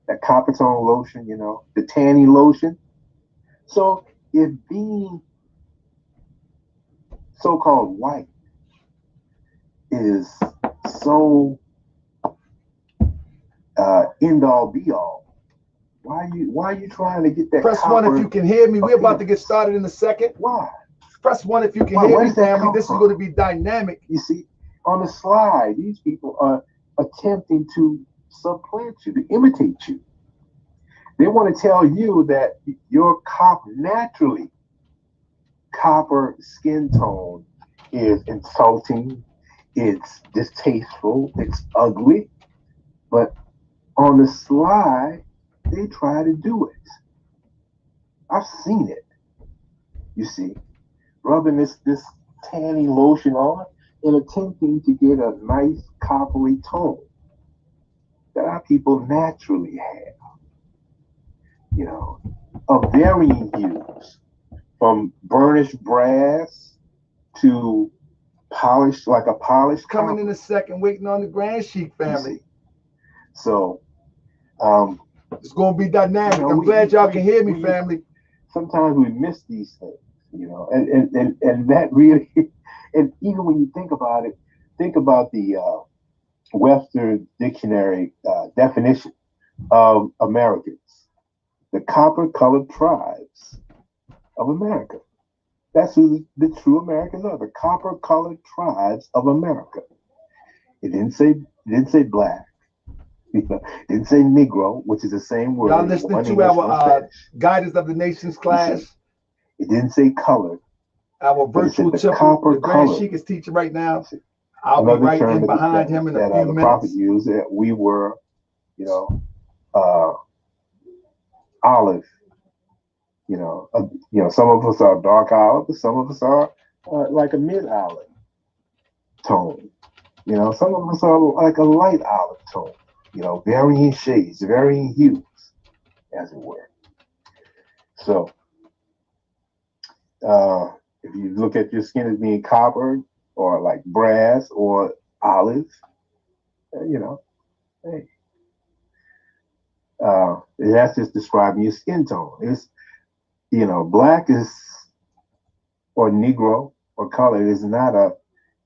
that copper tone lotion, you know, the tanning lotion. So if being so-called white is so end all be all, why are you trying to get that Press one if you copper can hear me. We're about to get appearance? started in a second. Why? Press one if you can Why? hear Where me, does that family. come This is from? going to be dynamic. You see, on the slide, these people are attempting to supplant you, to imitate you. They want to tell you that your naturally copper skin tone is insulting, it's distasteful, it's ugly, but on the slide, they try to do it. I've seen it, you see, rubbing this tanning lotion on and attempting to get a nice coppery tone that our people naturally have, you know, of varying hues, from burnished brass to polished, like a polished Coming in copper. a second, waiting on the Grand Chic You family. see, so um, It's going to be dynamic. you know, I'm glad y'all can hear me, family. sometimes we miss these things, you know, and that really, and even when you think about it, think about the Webster Dictionary definition of Americans, the copper-colored tribes of America. That's who the true Americans are, the copper-colored tribes of America. It didn't say black. It didn't say Negro, which is the same word Y'all in listening one to English, our one Spanish. Guidance of the Nations You see, class, it didn't say colored, our but it virtual said the temple. copper The Grand colored. Chic is teaching right You now. see, I'll be another right term in behind him in a few the prophet minutes. used, that we were, you know, uh, olive. Some of us are dark olive, but some of us are like a mid olive tone. You know, some of us are like a light olive tone. You know, varying shades, varying hues, as it were. So, if you look at your skin as being copper or like brass or olive, you know, hey, that's just describing your skin tone. It's, black is, or Negro or color is not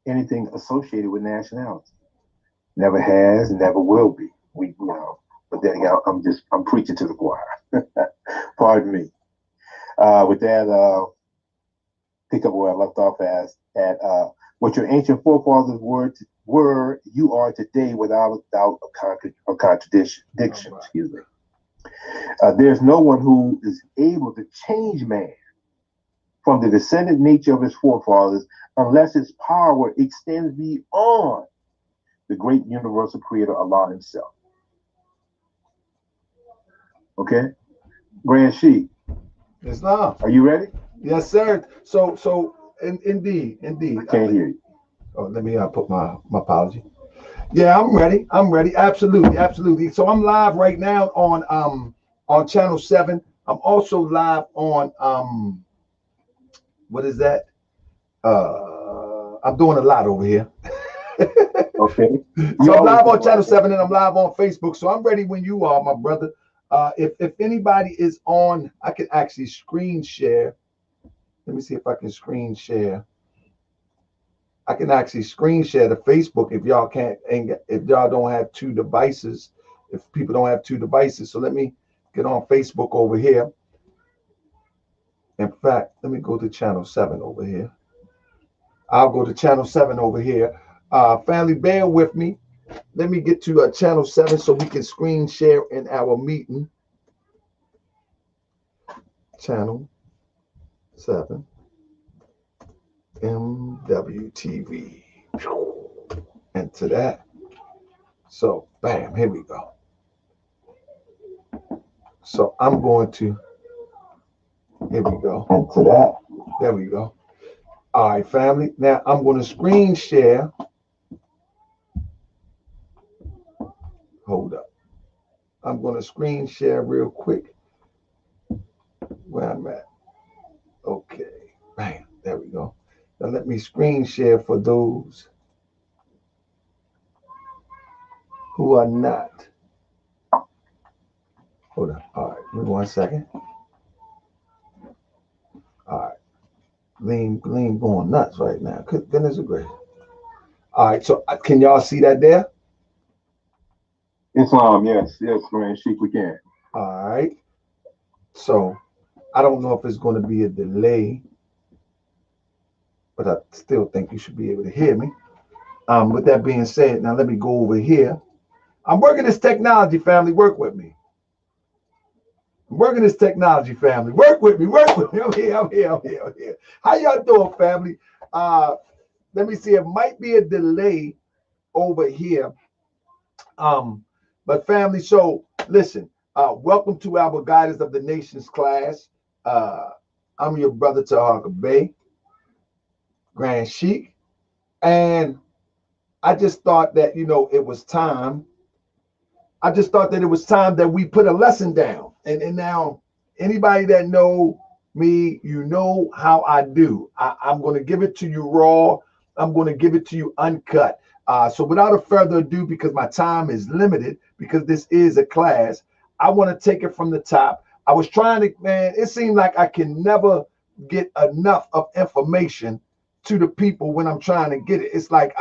anything associated with nationality. Never has, never will be. But then again, I'm preaching to the choir. Pardon me. With that, pick up where I left off at what your ancient forefathers were, you are today without a doubt or contradiction. Excuse me. There's no one who is able to change man from the descendant nature of his forefathers unless his power extends beyond the great universal creator Allah himself. Okay? Grand Sheik, Islam. are you ready? Yes, sir. Indeed. I can't hear you. Oh, let me put my apology. Yeah, I'm ready. Absolutely. So I'm live right now on channel 7. I'm also live on what is that? I'm doing a lot over here. Okay. So I'm live on channel 7 and I'm live on Facebook. So I'm ready when you are, my brother. If anybody is on, I can actually screen share. Let me see if I can screen share. I can actually screen share the Facebook if y'all can't, if y'all don't have two devices, if people don't have two devices. So let me get on Facebook over here. In fact, let me go to channel 7 over here. I'll go to channel 7 over here. Family, bear with me. Let me get to channel 7 so we can screen share in our meeting. Channel 7. MWTV. Enter that. So, bam, here we go. So I'm going to, here we go. Enter that. There we go. All right, family. Now I'm going to screen share. Hold up. I'm going to screen share real quick where I'm at. Okay. Bam. There we go. Now let me screen share for those who are not Hold on. All right, give me 1 second. All right. Lean going nuts right now. Goodness gracious. All right, so can y'all see that there? Islam, yes, Grand Sheik, we can. All right. So I don't know if it's going to be a delay, but I still think you should be able to hear me. With that being said, now let me go over here. I'm working this technology, family. Work with me. I'm working this technology, family. Work with me. I'm here. How y'all doing, family? Let me see. It might be a delay over here. But family, so listen. Welcome to our Guidance of the Nations class. I'm your brother Tahaka Bey, Grand Sheik, and I just thought that it was time. I just thought that it was time that we put a lesson down. And now anybody that know me, you know how I do. I'm going to give it to you raw. I'm going to give it to you uncut. So without a further ado, because my time is limited, because this is a class, I want to take it from the top. I was trying to, man, it seemed like I can never get enough of information to the people when I'm trying to get it. It's like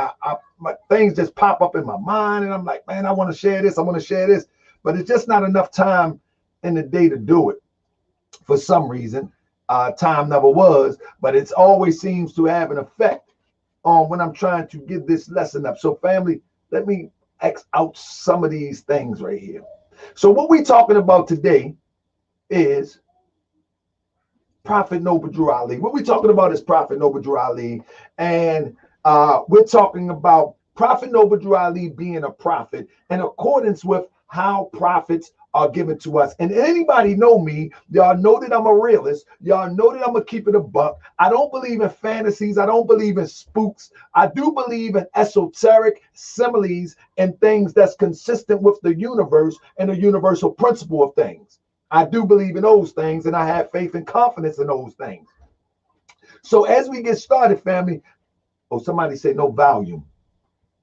my things just pop up in my mind and I'm like, man, I want to share this. But it's just not enough time in the day to do it. For some reason, time never was, but it always seems to have an effect on when I'm trying to get this lesson up. So family, let me X out some of these things right here. So what we're talking about today is Prophet Noble Drew Ali. What we're talking about is Prophet Noble Drew Ali. And we're talking about Prophet Noble Drew Ali being a prophet in accordance with how prophets are given to us. And anybody know me, y'all know that I'm a realist. Y'all know that I'm gonna keep it a buck. I don't believe in fantasies. I don't believe in spooks. I do believe in esoteric similes and things that's consistent with the universe and the universal principle of things. I do believe in those things, and I have faith and confidence in those things. So as we get started, family, somebody say no volume.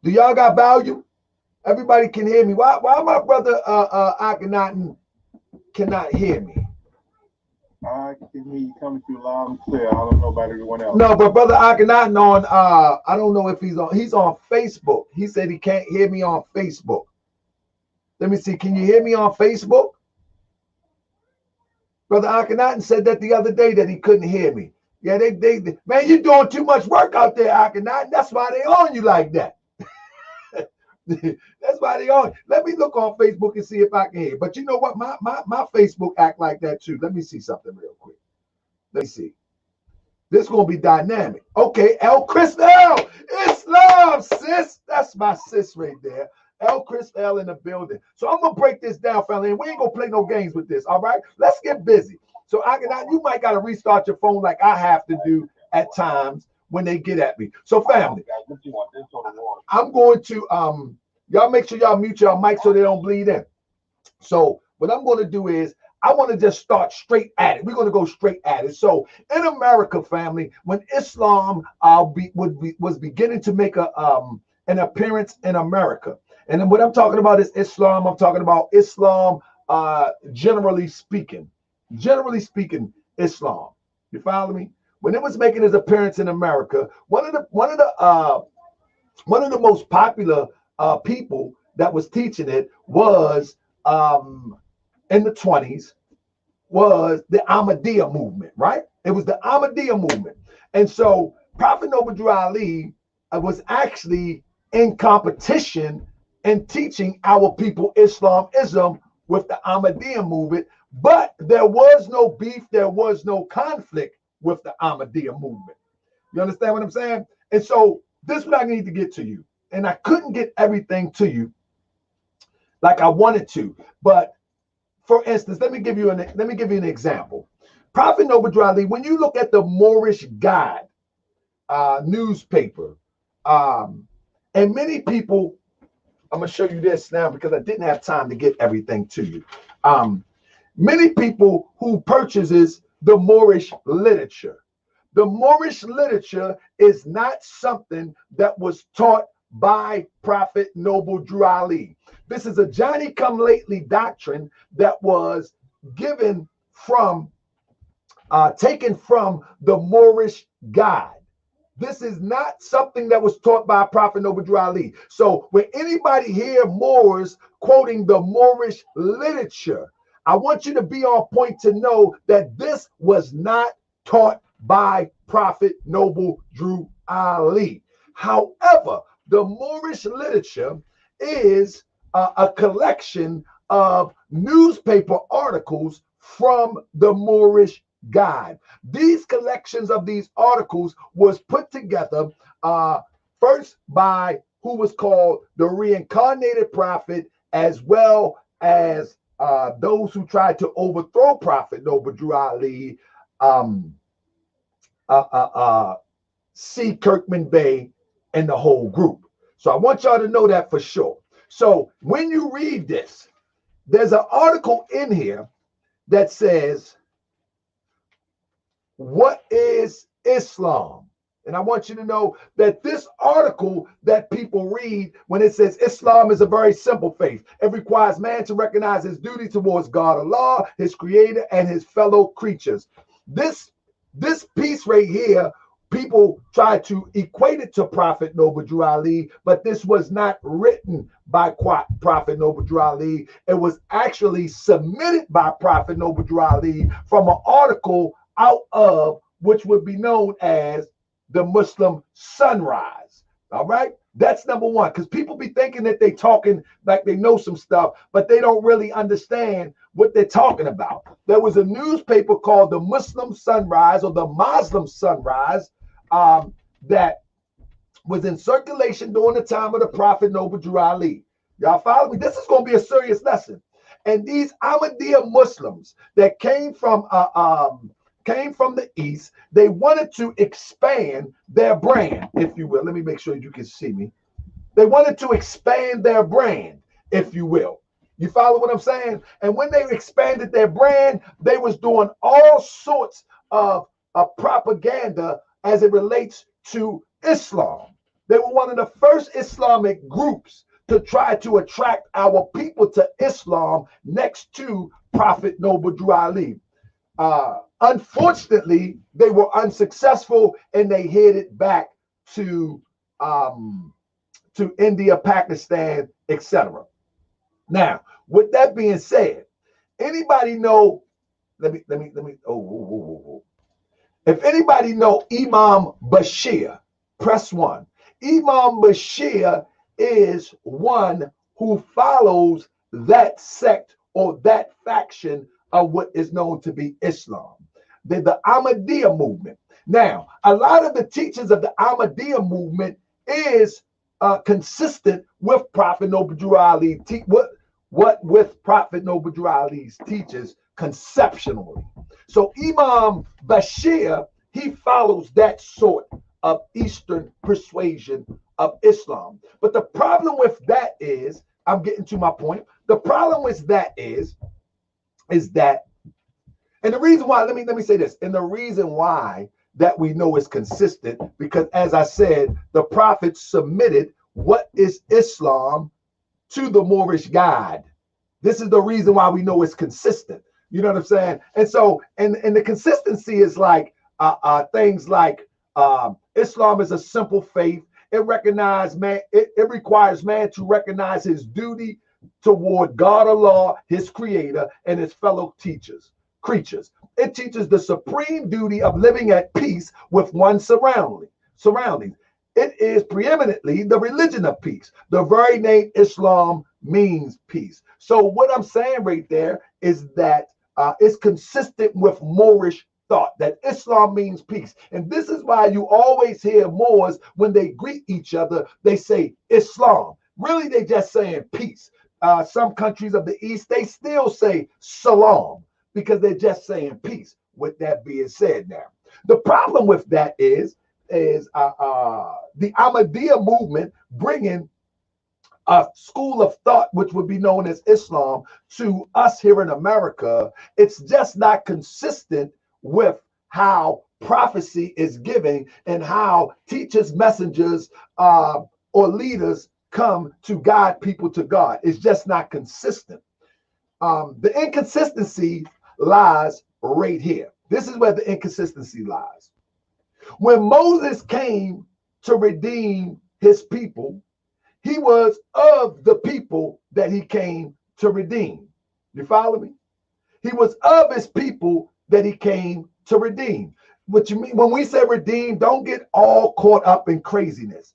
Do y'all got volume? Everybody can hear me. Why my brother Akhenaten cannot hear me? I can hear you coming through loud and clear. I don't know about everyone else. No, but brother Akhenaten on I don't know if he's on Facebook. He said he can't hear me on Facebook. Let me see. Can you hear me on Facebook? Brother Akhenaten said that the other day that he couldn't hear me. Yeah, they man, you're doing too much work out there, Akhenaten. That's why they on you like that. That's why they on. Let me look on Facebook and see if I can hear. But you know what? My Facebook act like that too. Let me see something real quick. Let me see. This is gonna be dynamic. Okay, El Cristal, Islam, sis. That's my sis right there. El Cristal in the building. So I'm gonna break this down, family, and we ain't gonna play no games with this. All right, let's get busy. So you might gotta restart your phone like I have to do at times when they get at me. So family, I'm going to y'all make sure y'all mute y'all mic so they don't bleed in. So what I'm going to do is I want to just start straight at it. We're going to go straight at it. So in America, family, when Islam was beginning to make an appearance in America, and then what I'm talking about is Islam. I'm talking about Islam, generally speaking, Islam. You follow me? When it was making its appearance in America, one of the most popular people that was teaching it was in the 20s was the Ahmadiyya movement, right? It was the Ahmadiyya movement. And so Prophet Noble Drew Ali was actually in competition and teaching our people Islamism with the Ahmadiyya movement, but there was no beef, there was no conflict with the Ahmadiyya movement. You understand what I'm saying? And so this is what I need to get to you. And I couldn't get everything to you like I wanted to. But for instance, let me give you an example. Prophet Noble Drew Ali, when you look at the Moorish Guide newspaper, and many people, I'm gonna show you this now because I didn't have time to get everything to you. Many people who purchases the Moorish literature. The Moorish literature is not something that was taught by Prophet Noble Drew Ali. This is a Johnny-come-lately doctrine that was given from, taken from the Moorish God. This is not something that was taught by Prophet Noble Drew Ali. So when anybody hear Moors quoting the Moorish literature, I want you to be on point to know that this was not taught by Prophet Noble Drew Ali. However, the Moorish literature is a collection of newspaper articles from the Moorish God. These collections of these articles was put together first by who was called the reincarnated prophet, as well as those who tried to overthrow Prophet Noble Drew Ali, C. Kirkman Bey, and the whole group. So I want y'all to know that for sure. So when you read this, there's an article in here that says, what is Islam? And I want you to know that this article that people read, when it says Islam is a very simple faith, it requires man to recognize his duty towards God Allah, his creator, and his fellow creatures. This piece right here, people try to equate it to Prophet Noble Drew Ali, but this was not written by Prophet Noble Drew Ali. It was actually submitted by Prophet Noble Drew Ali from an article out of which would be known as the Muslim Sunrise. All right, that's number one, because people be thinking that they talking like they know some stuff, but they don't really understand what they're talking about. There was a newspaper called the Muslim Sunrise, or the Muslim Sunrise, that was in circulation during the time of the Prophet Noble Drew Ali. Y'all follow me? This is going to be a serious lesson. And these Ahmadiyya Muslims that came from the East, they wanted to expand their brand, if you will. Let me make sure you can see me. They wanted to expand their brand, if you will. You follow what I'm saying? And when they expanded their brand, they was doing all sorts of propaganda as it relates to Islam. They were one of the first Islamic groups to try to attract our people to Islam next to Prophet Noble Drew Ali. Unfortunately, they were unsuccessful, and they headed back to India, Pakistan, etc. Now, with that being said, anybody know? If anybody know Imam Bashir, press 1. Imam Bashir is one who follows that sect or that faction of what is known to be Islam, the Ahmadiyya movement. Now, a lot of the teachings of the Ahmadiyya movement is consistent with Prophet Noble Drew Ali, what with Prophet Noble Drew Ali's teaches conceptually. So Imam Bashir, he follows that sort of Eastern persuasion of Islam. But the problem with that is, I'm getting to my point. The problem with that is that, and the reason why, let me say this, and the reason why that we know is consistent, because as I said, the Prophet submitted what is Islam to the Moorish God. This is the reason why we know it's consistent. You know what I'm saying? And so, and the consistency is like things like Islam is a simple faith. It recognizes man. It requires man to recognize his duty toward God Allah, his creator, and his fellow creatures. It teaches the supreme duty of living at peace with one's surroundings. It is preeminently the religion of peace. The very name Islam means peace. So what I'm saying right there is that it's consistent with Moorish thought, that Islam means peace. And this is why you always hear Moors, when they greet each other, they say Islam. Really, they just saying peace. Some countries of the East, they still say salam, because they're just saying peace. With that being said, now, the problem with that is the Ahmadiyya movement bringing a school of thought, which would be known as Islam, to us here in America. It's just not consistent with how prophecy is giving and how teachers, messengers, or leaders come to guide people to God. It's just not consistent. The inconsistency lies right here. This is where the inconsistency lies. When Moses came to redeem his people, he was of the people that he came to redeem. You follow me? He was of his people that he came to redeem. What you mean when we say redeem, don't get all caught up in craziness.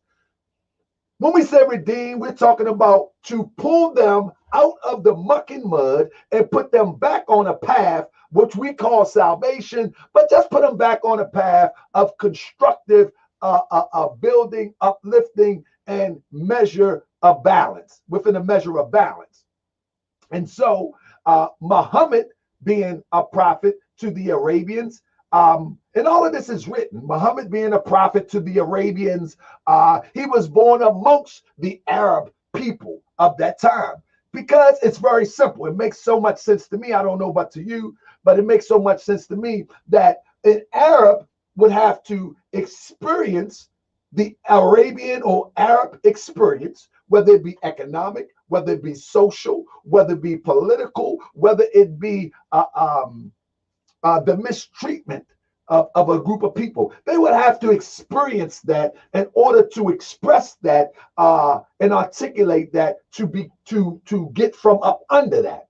When we say redeem, we're talking about to pull them out of the muck and mud and put them back on a path, which we call salvation, but just put them back on a path of constructive building, uplifting, and measure of balance, within a measure of balance. And so Muhammad being a prophet to the Arabians, and all of this is written. Muhammad being a prophet to the Arabians, he was born amongst the Arab people of that time, because it's very simple. It makes so much sense to me. I don't know about to you, but it makes so much sense to me that an Arab would have to experience the Arabian or Arab experience, whether it be economic, whether it be social, whether it be political, whether it be the mistreatment of a group of people. They would have to experience that in order to express that and articulate that to get from up under that.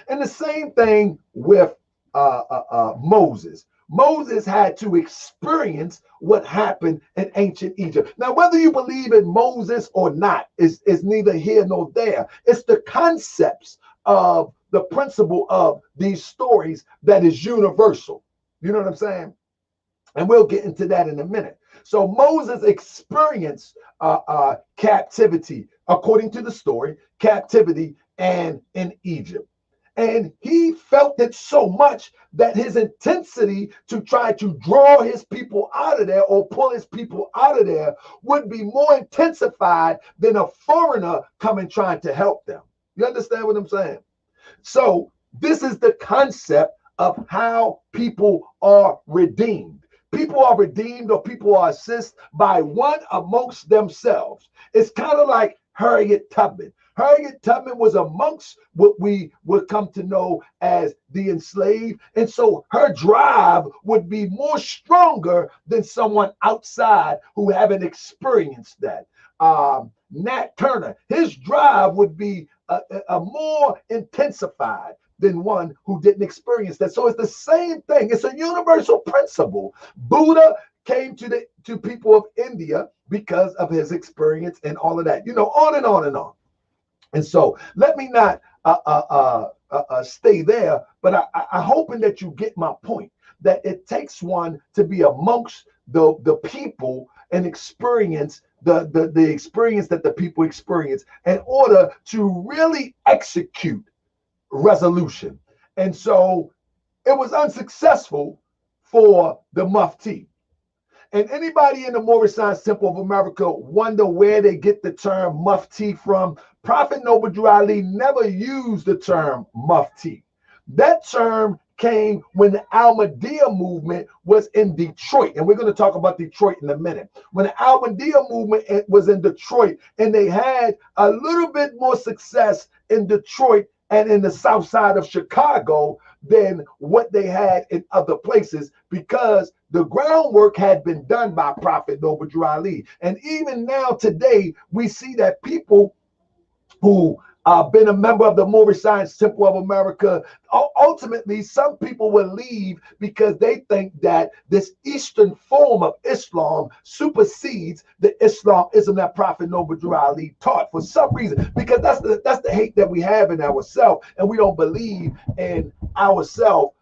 And the same thing with Moses. Moses had to experience what happened in ancient Egypt. Now, whether you believe in Moses or not is neither here nor there. It's the concepts of the principle of these stories that is universal. You know what I'm saying? And we'll get into that in a minute. So Moses experienced captivity, according to the story, captivity and in Egypt. And he felt it so much that his intensity to try to draw his people out of there or pull his people out of there would be more intensified than a foreigner coming trying to help them. You understand what I'm saying? So this is the concept of how people are redeemed. People are redeemed or people are assisted by one amongst themselves. It's kind of like Harriet Tubman. Harriet Tubman was amongst what we would come to know as the enslaved. And so her drive would be more stronger than someone outside who haven't experienced that. Nat Turner, his drive would be a more intensified than one who didn't experience that. So it's the same thing. It's a universal principle. Buddha came to people of India because of his experience and all of that, you know, on and on and on. And so let me not stay there, but I'm hoping that you get my point, that it takes one to be amongst the people and experience the experience that the people experience in order to really execute resolution. And so it was unsuccessful for the Mufti. And anybody in the Moorish Science Temple of America wonder where they get the term Mufti from? Prophet Noble Drew Ali never used the term Mufti. That term came when the Ahmadiyya movement was in Detroit. And we're going to talk about Detroit in a minute. When the Ahmadiyya movement was in Detroit, and they had a little bit more success in Detroit and in the south side of Chicago than what they had in other places, because the groundwork had been done by Prophet Noble Drew Ali. And even now today, we see that people who been a member of the Moorish Science Temple of America, ultimately some people will leave because they think that this Eastern form of Islam supersedes the Islamism that Prophet Noble Drew Ali taught for some reason, because that's the hate that we have in ourselves, and we don't believe in ourselves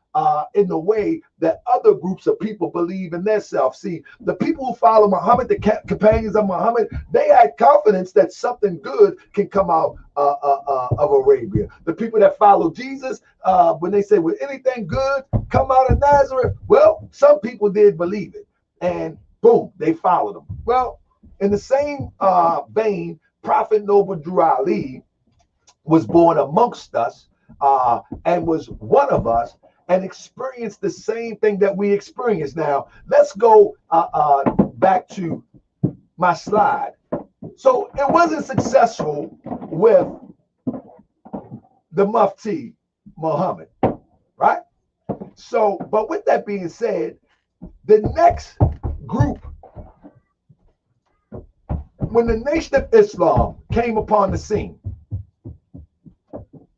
in the way that other groups of people believe in themselves. See, the people who follow Muhammad, the companions of Muhammad, they had confidence that something good can come out of Arabia. The people that follow Jesus, when they say, will anything good come out of Nazareth? Well, some people did believe it, and boom, they followed him. Well, in the same vein, Prophet Noble Drew Ali was born amongst us and was one of us, and experience the same thing that we experience. Now, let's go back to my slide. So it wasn't successful with the Mufti Muhammad, right? So, but with that being said, the next group, when the Nation of Islam came upon the scene,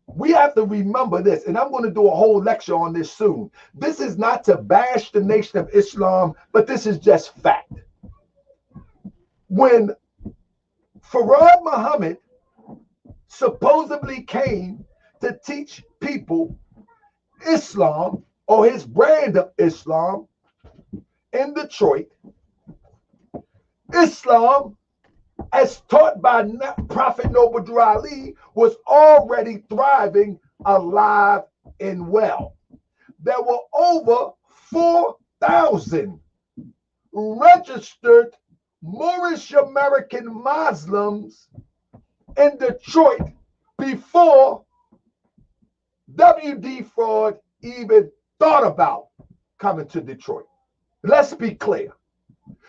we have to remember this, and I'm going to do a whole lecture on this soon. This is not to bash the Nation of Islam, but this is just fact. When Farad Muhammad supposedly came to teach people Islam or his brand of Islam in Detroit, Islam, as taught by Prophet Noble Drew Ali, was already thriving, alive, and well. There were over 4,000 registered Moorish American Muslims in Detroit before W.D. Fard even thought about coming to Detroit. Let's be clear.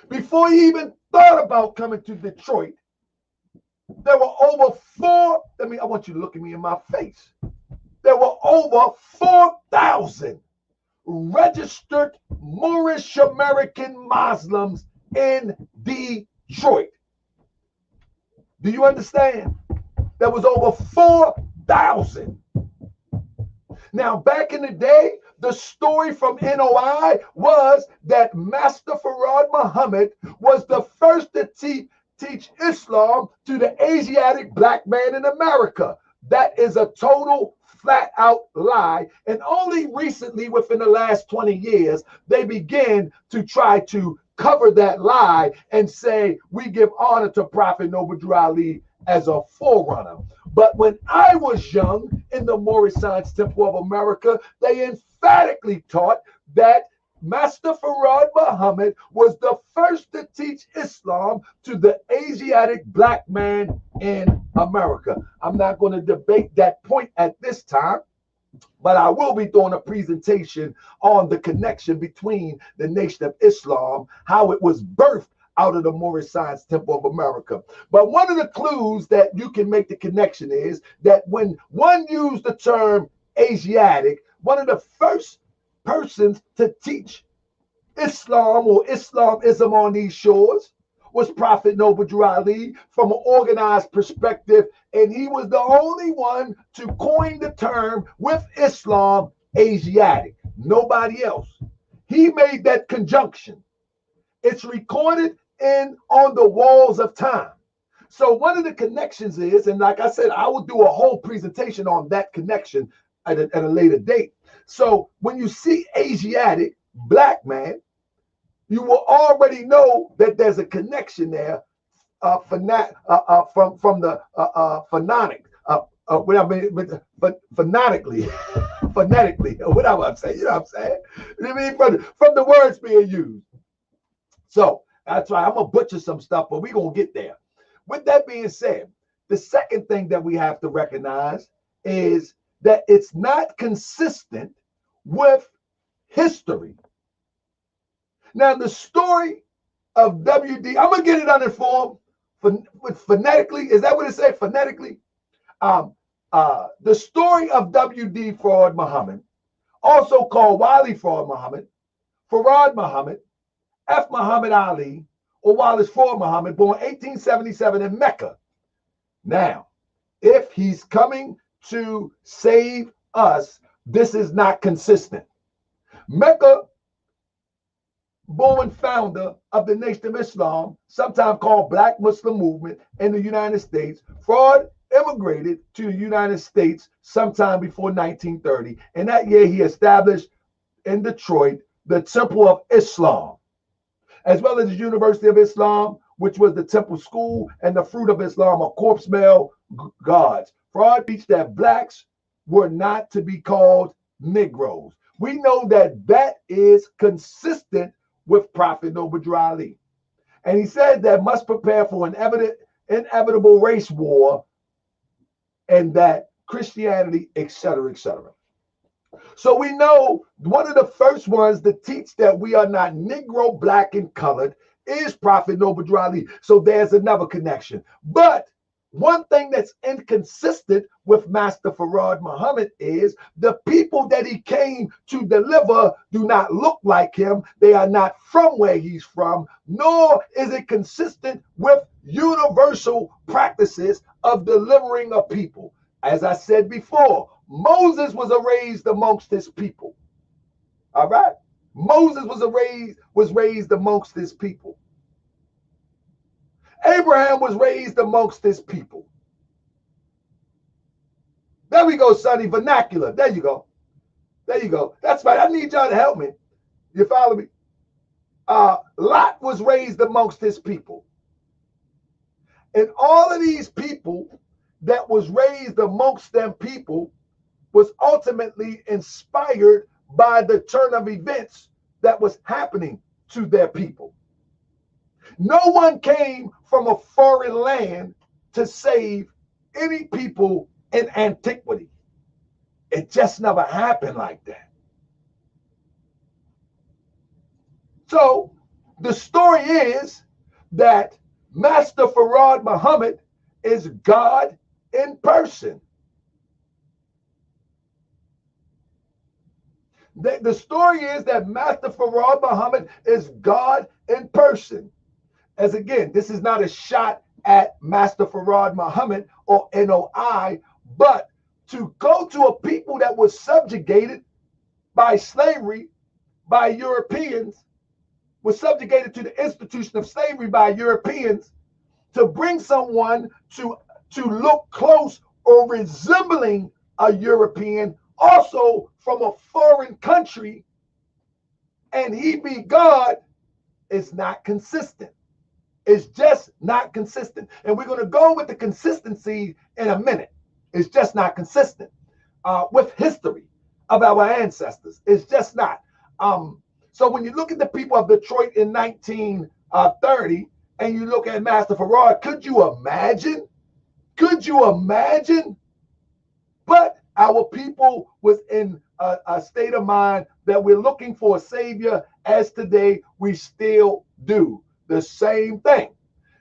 Before he even thought about coming to Detroit, there were over I want you to look at me in my face. There were over 4,000 registered Moorish American Muslims in Detroit. Do you understand? There was over 4,000. Now, back in the day, the story from NOI was that Master Farad Muhammad was the first to teach Islam to the Asiatic black man in America. That is a total flat out lie. And only recently, within the last 20 years, they began to try to cover that lie and say, we give honor to Prophet Noble Drew Ali as a forerunner. But when I was young in the Moorish Science Temple of America, they emphatically taught that Master Farad Muhammad was the first to teach Islam to the Asiatic black man in America. I'm not going to debate that point at this time, but I will be doing a presentation on the connection between the Nation of Islam, how it was birthed out of the Moorish Science Temple of America. But one of the clues that you can make the connection is that when one used the term Asiatic, one of the first persons to teach Islam or Islamism on these shores was Prophet Noble Drew Ali from an organized perspective, and he was the only one to coin the term with Islam, Asiatic. Nobody else. He made that conjunction. It's recorded on the walls of time. So one of the connections is, and like I said, I will do a whole presentation on that connection at a later date. So when you see Asiatic black man, you will already know that there's a connection there from the phonetically, whatever I'm saying. You know what I'm saying? I mean, from the words being used. So that's right. I'm gonna butcher some stuff, but we're gonna get there. With that being said, the second thing that we have to recognize is that it's not consistent with history. Now, the story of WD, I'm going to get it uninformed, phonetically, is that what it says, phonetically? The story of W.D. Fard Muhammad, also called Wali Fard Muhammad, Farad Muhammad, F. Muhammad Ali, or Wallace Fard Muhammad, born 1877 in Mecca. Now, if he's coming to save us, this is not consistent. Mecca, born founder of the Nation of Islam, sometimes called Black Muslim Movement in the United States, Fard immigrated to the United States sometime before 1930. And that year he established in Detroit the Temple of Islam, as well as the University of Islam, which was the Temple School, and the Fruit of Islam, or corpse male guards. Fard teached that blacks were not to be called Negroes. We know that that is consistent with Prophet Noble Drew Ali. And he said that must prepare for an inevitable race war, and that Christianity, etc., etc. So we know one of the first ones to teach that we are not Negro, black, and colored is Prophet Noble Drew Ali. So there's another connection. But one thing that's inconsistent with Master Farad Muhammad is the people that he came to deliver do not look like him. They are not from where he's from, nor is it consistent with universal practices of delivering a people. As I said before, Moses was raised amongst his people. All right? Moses was raised amongst his people. Abraham was raised amongst his people. There we go, Sonny. Vernacular. There you go. There you go. That's right. I need y'all to help me. You follow me? Lot was raised amongst his people. And all of these people that was raised amongst them people was ultimately inspired by the turn of events that was happening to their people. No one came from a foreign land to save any people in antiquity. It just never happened like that. So the story is that Master Farad Muhammad is God in person. The story is that Master Farad Muhammad is God in person. As again, this is not a shot at Master Farad Muhammad or NOI, but to go to a people that was subjugated by slavery, by Europeans, was subjugated to the institution of slavery by Europeans, to bring someone to look close or resembling a European, also from a foreign country, and he be God, is not consistent. It's just not consistent. And we're going to go with the consistency in a minute. It's just not consistent with history of our ancestors. It's just not. So when you look at the people of Detroit in 1930 and you look at Master Farad, could you imagine? Could you imagine? But our people was in a state of mind that we're looking for a savior, as today we still do the same thing.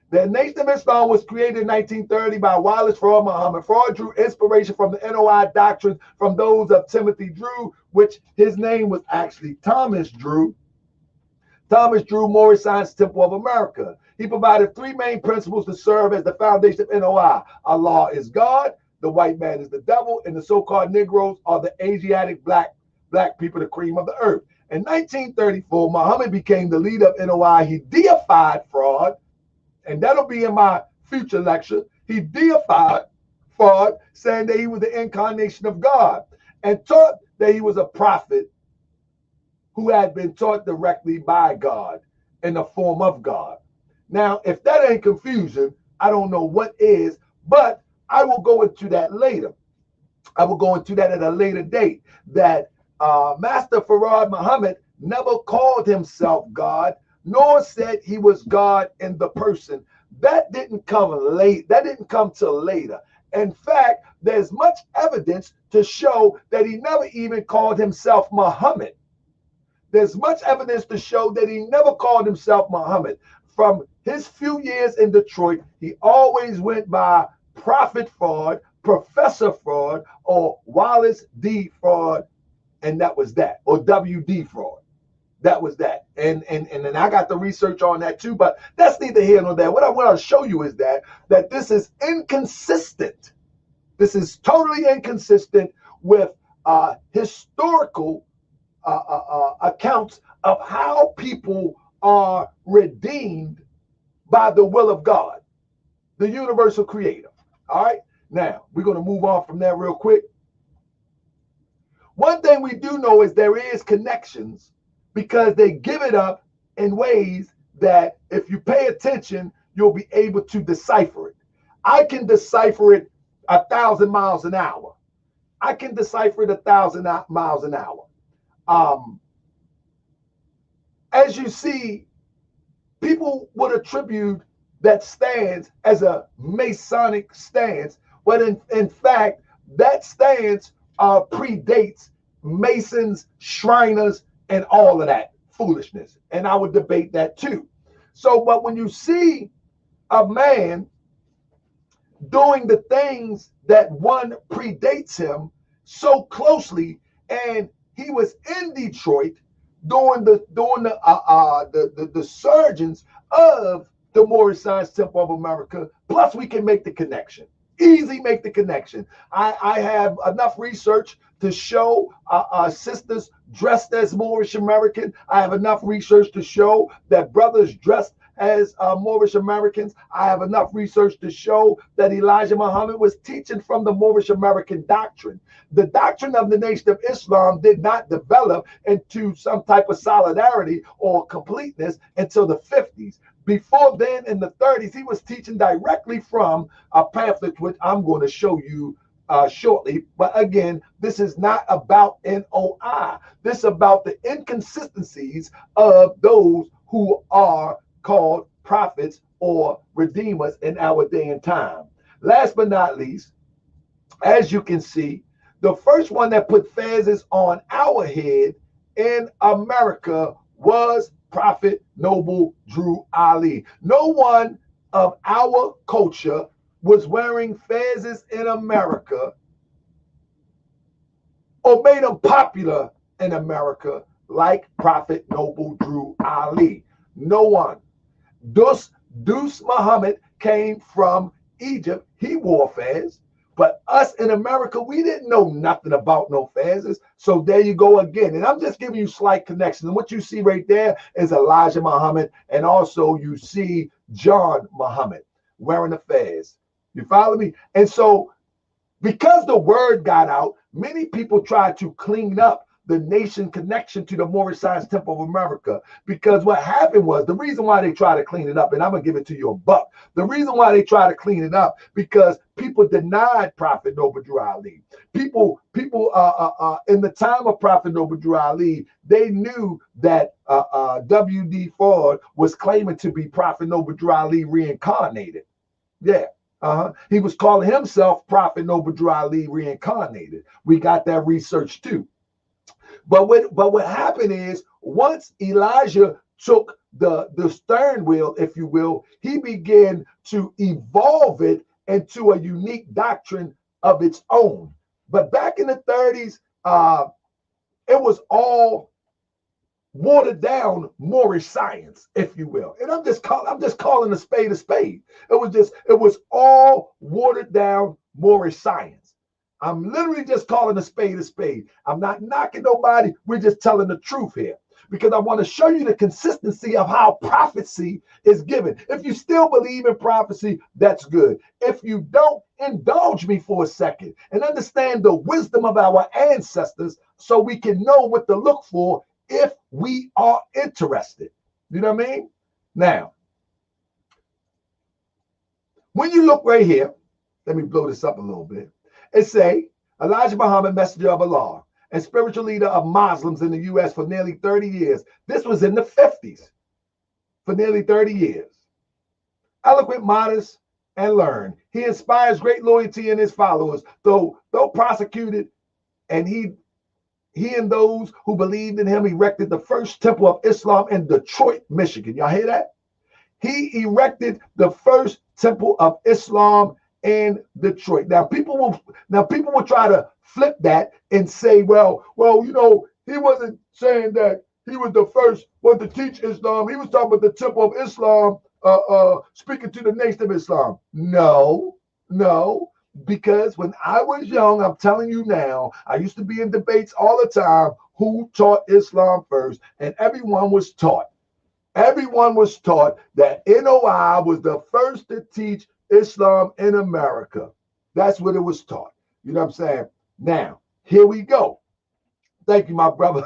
The Nation of Islam was created in 1930 by Wallace Farad Muhammad. Farad drew inspiration from the NOI doctrines from those of Timothy Drew, which his name was actually Thomas Drew. Thomas Drew, Moorish Science Temple of America. He provided three main principles to serve as the foundation of NOI. Allah is God, the white man is the devil, and the so-called Negroes are the Asiatic black people, the cream of the earth. In 1934, Muhammad became the leader of NOI. He deified Farad, and that'll be in my future lecture. He deified Farad, saying that he was the incarnation of God, and taught that he was a prophet who had been taught directly by God in the form of God. Now, if that ain't confusion, I don't know what is, but I will go into that later. I will go into that at a later date, that Master Farad Muhammad never called himself God, nor said he was God in the person. That didn't come late. That didn't come till later. In fact, there's much evidence to show that he never even called himself Muhammad. There's much evidence to show that he never called himself Muhammad. From his few years in Detroit, he always went by Prophet Farad, Professor Farad, or Wallace D. Farad, and that was that, or W.D. Farad. That was that. And then I got the research on that too, but that's neither here nor there. What I want to show you is that this is inconsistent. This is totally inconsistent with historical accounts of how people are redeemed by the will of God, the universal creator. All right. Now, we're going to move on from there real quick. One thing we do know is there is connections, because they give it up in ways that if you pay attention, you'll be able to decipher it. I can decipher it 1,000 miles an hour. I can decipher it 1,000 miles an hour. As you see, people would attribute that stance as a Masonic stance, but in fact, that stance predates Masons, Shriners, and all of that foolishness. And I would debate that too. So, but when you see a man doing the things that one predates him so closely, and he was in Detroit doing the surgeons of the Moorish Science Temple of America. Plus, we can make the connection. Easy, make the connection. I have enough research to show sisters dressed as Moorish American. I have enough research to show that brothers dressed as Moorish Americans. I have enough research to show that Elijah Muhammad was teaching from the Moorish American doctrine. The doctrine of the Nation of Islam did not develop into some type of solidarity or completeness until the 50s. Before then, in the 30s, he was teaching directly from a pamphlet, which I'm going to show you shortly. But again, this is not about NOI. This is about the inconsistencies of those who are called prophets or redeemers in our day and time. Last but not least, as you can see, the first one that put fezzes on our head in America was Prophet Noble Drew Ali. No one of our culture was wearing fezzes in America or made them popular in America like Prophet Noble Drew Ali. No one. Deuce Muhammad came from Egypt. He wore fez. But us in America, we didn't know nothing about no fezzes. So there you go again. And I'm just giving you slight connections. And what you see right there is Elijah Muhammad. And also you see John Muhammad wearing a fez. You follow me? And so because the word got out, many people tried to clean up the nation connection to the Moorish Science Temple of America. Because what happened was, the reason why they try to clean it up, and I'm going to give it to you a buck. The reason why they try to clean it up, because people denied Prophet Noble Drew Ali. People in the time of Prophet Noble Drew Ali, they knew that W.D. Ford was claiming to be Prophet Noble Drew Ali reincarnated. Yeah. He was calling himself Prophet Noble Drew Ali reincarnated. We got that research too. But what happened is, once Elijah took the stern wheel, if you will, he began to evolve it into a unique doctrine of its own. But back in the 30s, it was all watered down Moorish science, if you will. And I'm just calling a spade a spade. It was all watered down Moorish science. I'm literally just calling a spade a spade. I'm not knocking nobody. We're just telling the truth here, because I want to show you the consistency of how prophecy is given. If you still believe in prophecy, that's good. If you don't, indulge me for a second and understand the wisdom of our ancestors so we can know what to look for if we are interested. You know what I mean? Now, when you look right here, let me blow this up a little bit. It say, Elijah Muhammad, messenger of Allah and spiritual leader of Muslims in the U.S. for nearly 30 years. This was in the 50s. For nearly 30 years. Eloquent, modest, and learned. He inspires great loyalty in his followers, though prosecuted, and he and those who believed in him erected the first temple of Islam in Detroit, Michigan. Y'all hear that? He erected the first temple of Islam in Detroit. Now people will try to flip that and say, well, you know, he wasn't saying that he was the first one to teach Islam. He was talking about the Temple of Islam, speaking to the Nation of Islam. No, because when I was young, I'm telling you now, I used to be in debates all the time who taught Islam first, and everyone was taught that NOI was the first to teach Islam in America. That's what it was taught. You know what I'm saying? Now, here we go. Thank you, my brother.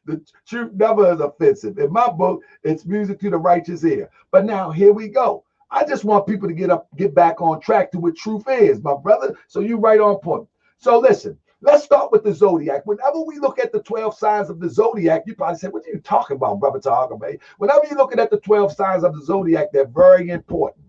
The truth never is offensive. In my book, it's music to the righteous ear. But now, here we go. I just want people to get back on track to what truth is, my brother. So you right on point. So listen, let's start with the zodiac. Whenever we look at the 12 signs of the zodiac, you probably say, what are you talking about, brother Tagame? Whenever you're looking at the 12 signs of the zodiac, they're very important.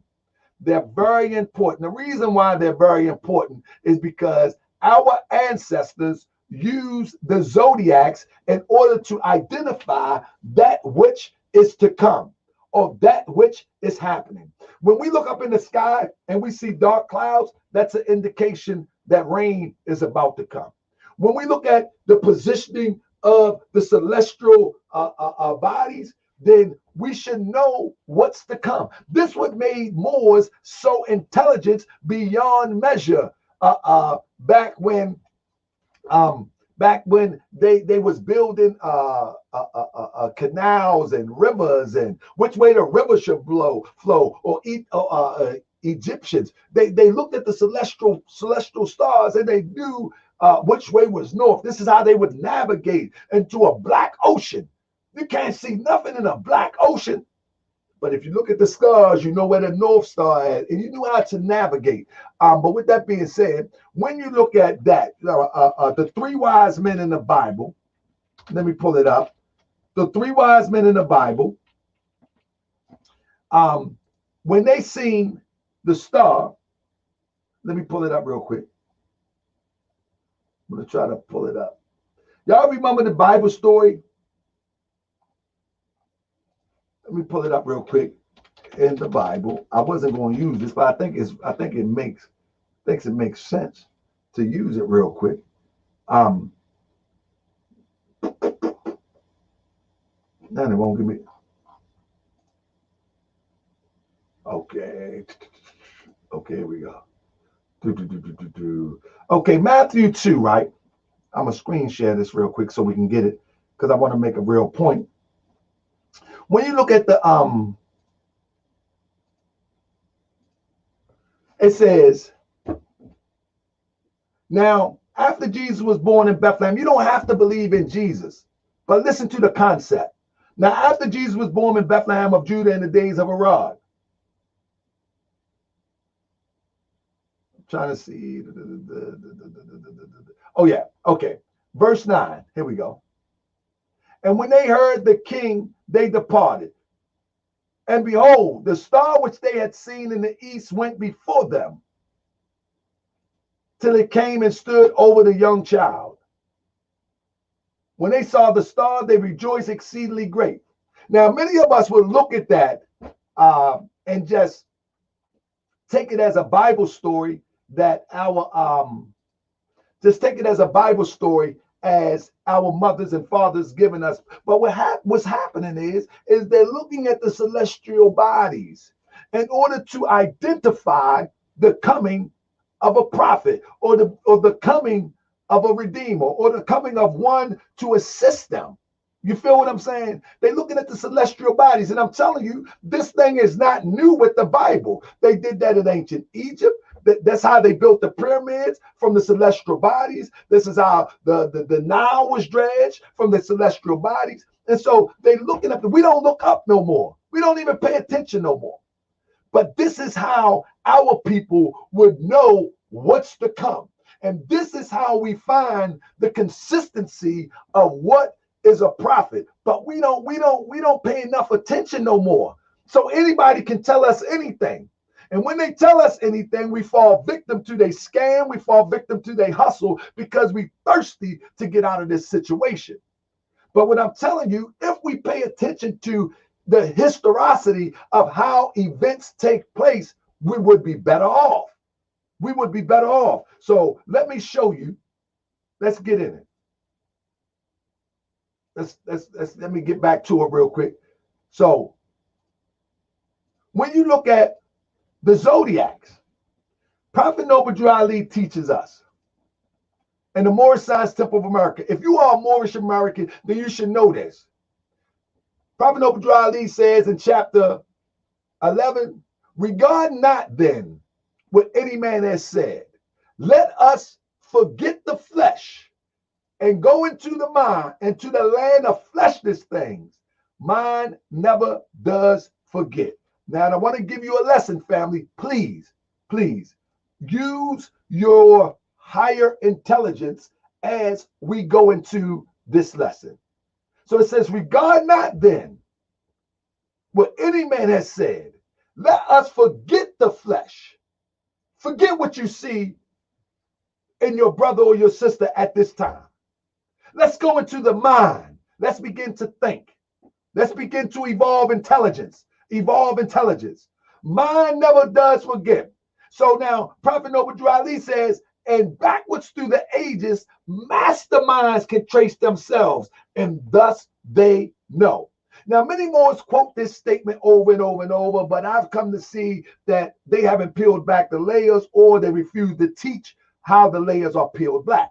They're very important. The reason why they're very important is because our ancestors used the zodiacs in order to identify that which is to come, of that which is happening. When we look up in the sky and we see dark clouds, that's an indication that rain is about to come. When we look at the positioning of the celestial bodies, then we should know what's to come. This what made Moors so intelligent beyond measure. Back when they was building canals and rivers, and which way the river should flow, or Egyptians, they looked at the celestial stars, and they knew which way was north. This is how they would navigate into a black ocean. You can't see nothing in a black ocean. But if you look at the stars, you know where the North Star is, and you knew how to navigate. But with that being said, when you look at that, the three wise men in the Bible, let me pull it up. The three wise men in the Bible, when they seen the star, let me pull it up real quick. I'm going to try to pull it up. Y'all remember the Bible story? Let me pull it up real quick in the Bible. I wasn't going to use this, but I think it makes sense to use it real quick. Now they won't give me. Okay. Okay, here we go. Okay, Matthew 2, right? I'm gonna screen share this real quick so we can get it, because I want to make a real point. When you look at the it says, now after Jesus was born in Bethlehem, you don't have to believe in Jesus, but listen to the concept. Now after Jesus was born in Bethlehem of Judah in the days of Herod. I'm trying to see. Oh yeah, okay. Verse 9, here we go. And when they heard the king, they departed. And behold, the star which they had seen in the east went before them, till it came and stood over the young child. When they saw the star, they rejoiced exceedingly great. Now, many of us would look at that and just take it as a Bible story that just take it as a Bible story as our mothers and fathers given us. But what's happening is they're looking at the celestial bodies in order to identify the coming of a prophet, or the coming of a redeemer, or the coming of one to assist them. You feel what I'm saying? They're looking at the celestial bodies, and I'm telling you, this thing is not new with the Bible. They did that in ancient Egypt. That's how they built the pyramids, from the celestial bodies. This is how the Nile was dredged, from the celestial bodies. And so they're looking up. We don't look up no more. We don't even pay attention no more. But this is how our people would know what's to come. And this is how we find the consistency of what is a prophet. But we don't pay enough attention no more. So anybody can tell us anything. And when they tell us anything, we fall victim to their scam. We fall victim to their hustle, because we thirsty to get out of this situation. But what I'm telling you, if we pay attention to the historicity of how events take place, we would be better off. We would be better off. So let me show you. Let's get in it. Let me get back to it real quick. So when you look at the zodiacs, Prophet Noble Drew Ali teaches us, and the Moorish Science Temple of America. If you are a Moorish American, then you should know this. Prophet Noble Drew Ali says in chapter 11, regard not then what any man has said. Let us forget the flesh and go into the mind, and to the land of fleshless things. Mind never does forget. Now, I want to give you a lesson, family. Please, please use your higher intelligence as we go into this lesson. So it says, regard not then what any man has said. Let us forget the flesh. Forget what you see in your brother or your sister at this time. Let's go into the mind. Let's begin to think. Let's begin to evolve intelligence evolve intelligence. Mind never does forget. So now Prophet Noble Drew Ali says, and backwards through the ages, masterminds can trace themselves, and thus they know. Now, many more quote this statement over and over and over, but I've come to see that they haven't peeled back the layers, or they refuse to teach how the layers are peeled back.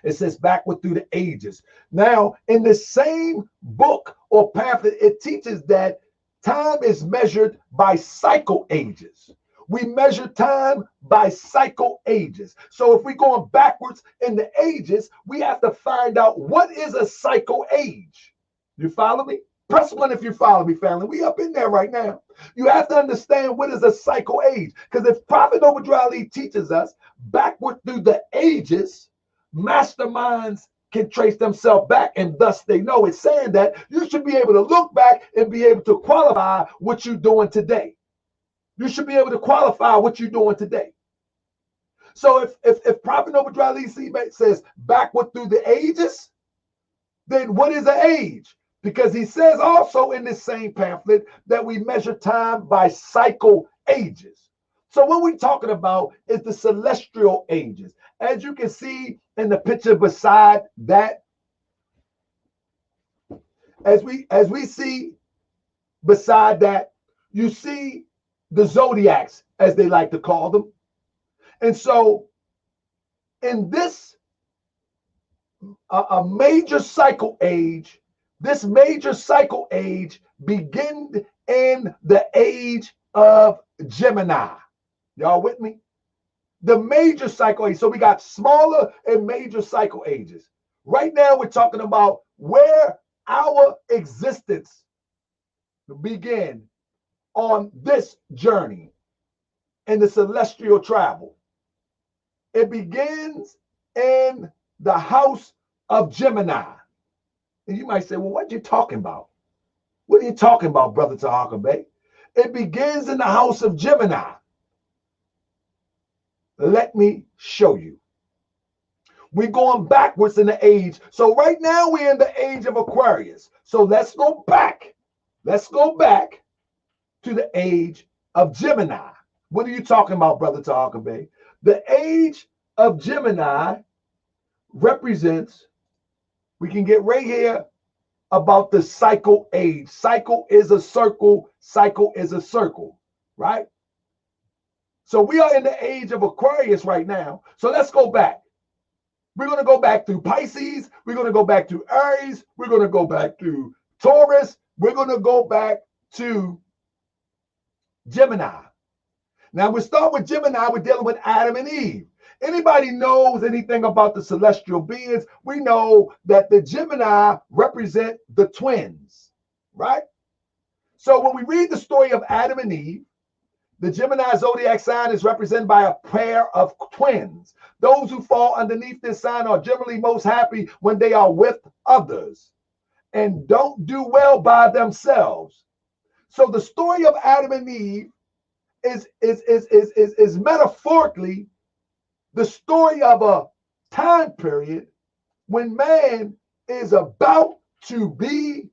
It says backward through the ages. Now, in the same book or pamphlet, it teaches that time is measured by cycle ages. We measure time by cycle ages. So if we're going backwards in the ages, we have to find out what is a cycle age. You follow me? Press 1 if you follow me, family. We up in there right now. You have to understand what is a cycle age. Because if Prophet Noble Drew Ali teaches us backward through the ages, masterminds can trace themselves back, and thus they know. It's saying that you should be able to look back and be able to qualify what you're doing today. You should be able to qualify what you're doing today. So if Prophet Noble Drew Ali says backward through the ages, then what is an age? Because he says also in this same pamphlet that we measure time by cycle ages. So what we're talking about is the celestial ages. As you can see in the picture beside that, as we see beside that, you see the zodiacs, as they like to call them. And so in this a major cycle age, this major cycle age begins in the age of Gemini. Y'all with me? The major cycle age. So we got smaller and major cycle ages. Right now we're talking about where our existence began on this journey in the celestial travel. It begins in the house of Gemini. And you might say, well, what are you talking about? What are you talking about, Brother Tahaka Bey? It begins in the house of Gemini. Let me show you. We're going backwards in the age. So right now we're in the age of Aquarius. So let's go back. Let's go back to the age of Gemini. What are you talking about, Brother Tahaka Bey? The age of Gemini represents, we can get right here about the cycle age. Cycle is a circle. Cycle is a circle, right? So we are in the age of Aquarius right now. So let's go back. We're going to go back through Pisces. We're going to go back to Aries. We're going to go back to Taurus. We're going to go back to Gemini. Now we start with Gemini. We're dealing with Adam and Eve. Anybody knows anything about the celestial beings? We know that the Gemini represent the twins, right? So when we read the story of Adam and Eve, the Gemini zodiac sign is represented by a pair of twins. Those who fall underneath this sign are generally most happy when they are with others and don't do well by themselves. So the story of Adam and Eve is metaphorically the story of a time period when man is about to be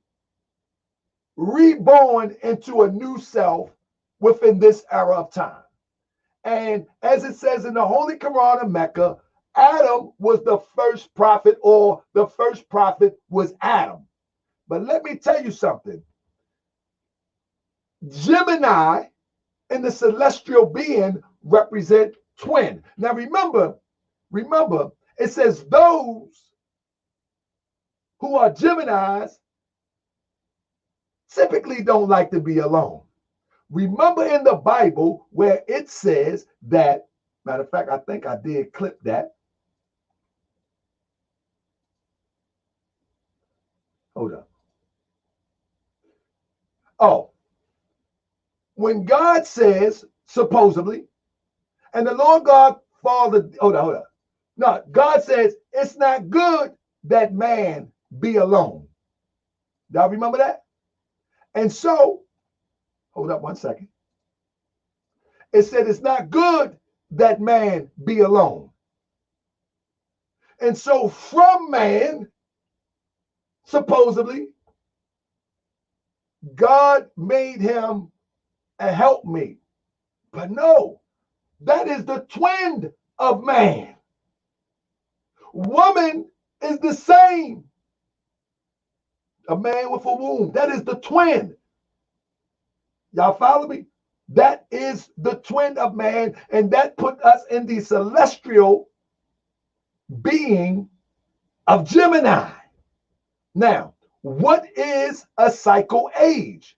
reborn into a new self within this era of time. And as it says in the Holy Quran of Mecca, Adam was the first prophet, or the first prophet was Adam. But let me tell you something. Gemini and the celestial being represent twin. Now remember, it says those who are Geminis typically don't like to be alone. Remember in the Bible where it says that, matter of fact, I think I did clip that. Hold up. Oh, when God says, supposedly, and the Lord God Father, hold on. No, God says it's not good that man be alone. Y'all remember that? And so, hold up one second. It said it's not good that man be alone. And so from man, supposedly, God made him a helpmate. But no, that is the twin of man. Woman is the same. A man with a womb. That is the twin. Y'all follow me? That is the twin of man, and that put us in the celestial being of Gemini. Now, what is a cycle age?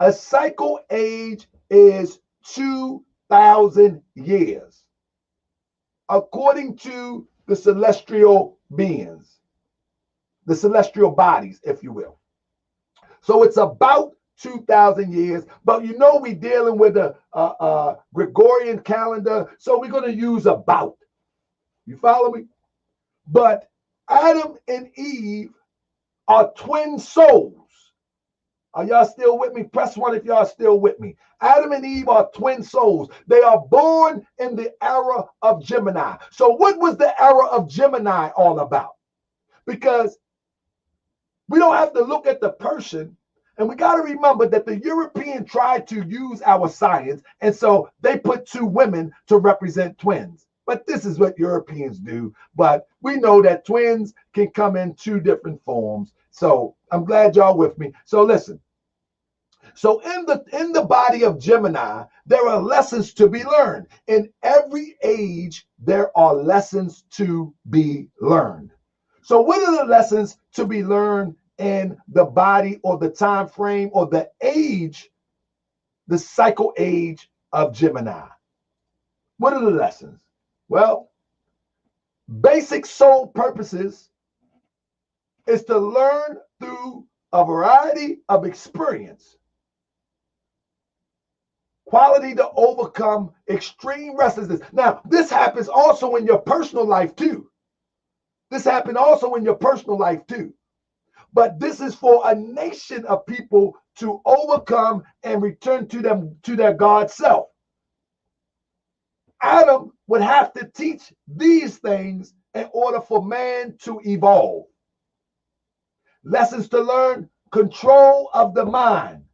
A cycle age is 2,000 years, according to the celestial beings, the celestial bodies, if you will. So it's about 2,000 years, but you know we're dealing with a Gregorian calendar, so we're going to use about. You follow me? But Adam and Eve are twin souls. Are y'all still with me? Press 1 if y'all still with me. Adam and Eve are twin souls. They are born in the era of Gemini. So what was the era of Gemini all about? Because we don't have to look at the person, and we got to remember that the European tried to use our science, and so they put 2 women to represent twins. But this is what Europeans do. But we know that twins can come in 2 different forms. So I'm glad y'all with me. So listen. So in the body of Gemini, there are lessons to be learned. In every age, there are lessons to be learned. So what are the lessons to be learned in the body or the time frame or the age, the cycle age of Gemini? What are the lessons? Well, basic soul purposes is to learn through a variety of experience. Quality to overcome extreme restlessness. Now, this happens also in your personal life too. This happened also in your personal life too. But this is for a nation of people to overcome and return to their God self. Adam would have to teach these things in order for man to evolve. Lessons to learn: control of the mind,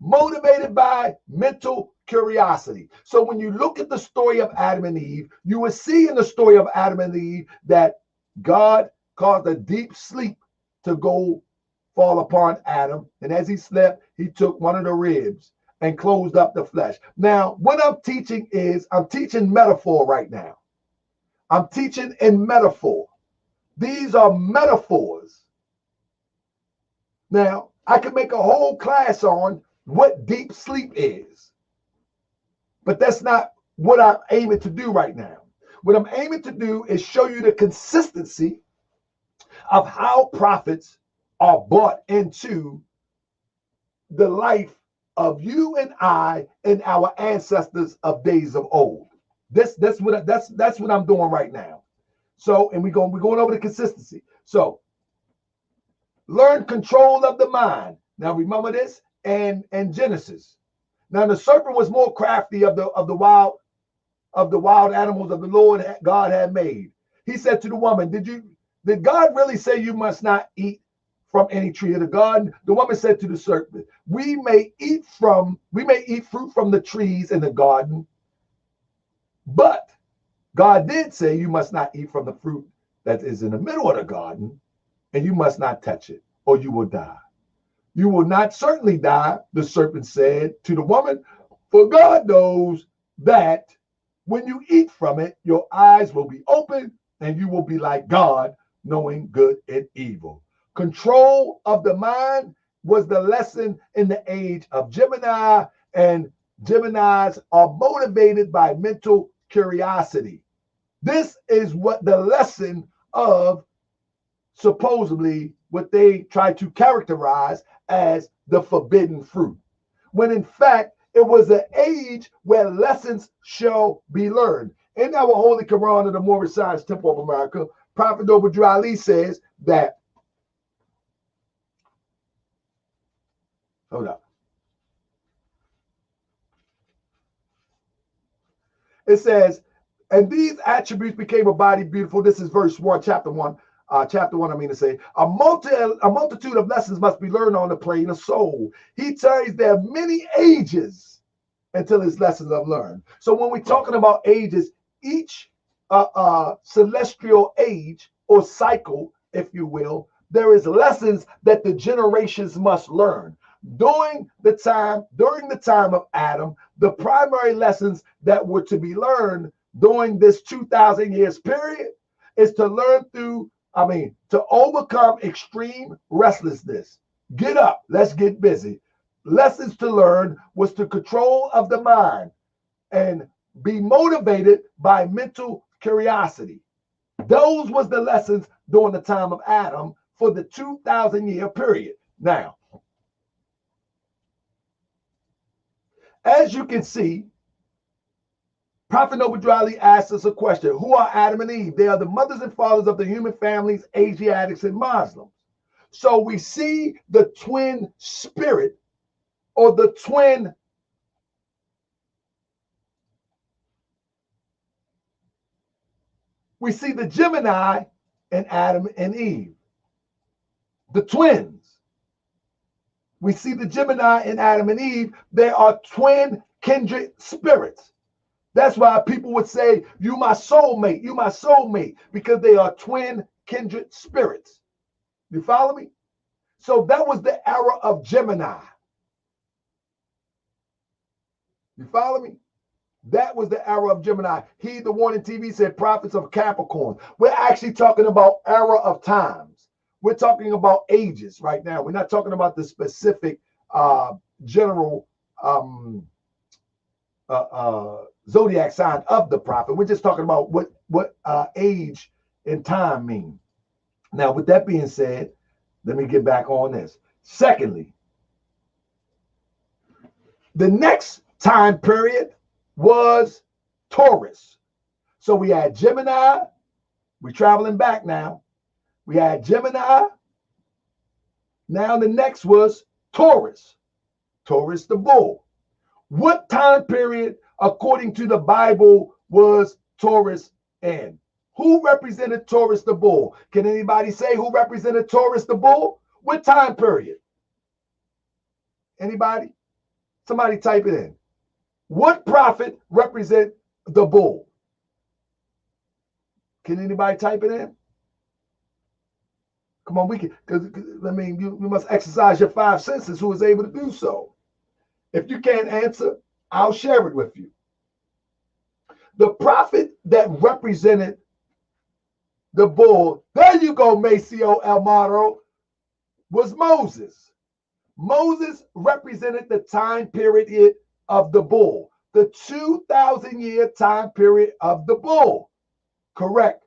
motivated by mental curiosity. So when you look at the story of Adam and Eve, you will see in the story of Adam and Eve that God caused a deep sleep to fall upon Adam. And as he slept, he took one of the ribs and closed up the flesh. Now, what I'm teaching is, I'm teaching metaphor right now. I'm teaching in metaphor. These are metaphors. Now, I could make a whole class on what deep sleep is, but that's not what I'm aiming to do right now. What I'm aiming to do is show you the consistency of how prophets are brought into the life of you and I and our ancestors of days of old. That's what I'm doing right now. So, and we're going over the consistency. So, learn control of the mind. Now remember this and Genesis. Now the serpent was more crafty of the wild animals of the Lord God had made. He said to the woman, did God really say you must not eat from any tree of the garden? The woman said to the serpent, we may eat fruit from the trees in the garden, but God did say you must not eat from the fruit that is in the middle of the garden, and you must not touch it, or you will die. You will not certainly die, the serpent said to the woman, for God knows that when you eat from it, your eyes will be open and you will be like God, knowing good and evil. Control of the mind was the lesson in the age of Gemini, and Geminis are motivated by mental curiosity. This is what the lesson of supposedly what they try to characterize as the forbidden fruit, when in fact it was an age where lessons shall be learned. In our Holy Quran of the Moorish Science Temple of America, Prophet Noble Ali says that, hold up. It says, and these attributes became a body beautiful. This is verse 1, chapter 1 chapter 1, I mean to say, a multitude of lessons must be learned on the plane of soul. He tells there are many ages until his lessons are learned. So when we're talking about ages, each celestial age or cycle, if you will, there is lessons that the generations must learn. During the time of Adam, the primary lessons that were to be learned during this 2,000 years period is to learn to overcome extreme restlessness. Get up, let's get busy. Lessons to learn was to control of the mind and be motivated by mental curiosity. Those was the lessons during the time of Adam for the 2,000 year period. Now, as you can see, Prophet Noble Drew Ali asks us a question. Who are Adam and Eve? They are the mothers and fathers of the human families, Asiatics and Muslims. So we see the twin spirit or the twin we see the Gemini in Adam and Eve, the twins. We see the Gemini in Adam and Eve. They are twin kindred spirits. That's why people would say, you my soulmate, because they are twin kindred spirits. You follow me? So that was the era of Gemini. You follow me? That was the era of Gemini. He, the one in TV, said prophets of Capricorn. We're actually talking about era of times. We're talking about ages right now. We're not talking about the specific general zodiac sign of the prophet. We're just talking about what age and time mean. Now, with that being said, let me get back on this. Secondly, the next time period was Taurus. So we had Gemini. We're traveling back now. We had Gemini. Now the next was Taurus. Taurus the bull. What time period, according to the Bible, was Taurus in? Who represented Taurus the bull? Can anybody say who represented Taurus the bull? What time period? Anybody? Somebody type it in. What prophet represent the bull? Can anybody type it in? Come on, we can, because I mean, you must exercise your five senses. Who is able to do so? If you can't answer, I'll share it with you. The prophet that represented the bull, there you go, Maceo Almaro, was Moses. Moses represented the time period of the bull, the 2,000 year time period of the bull. Correct,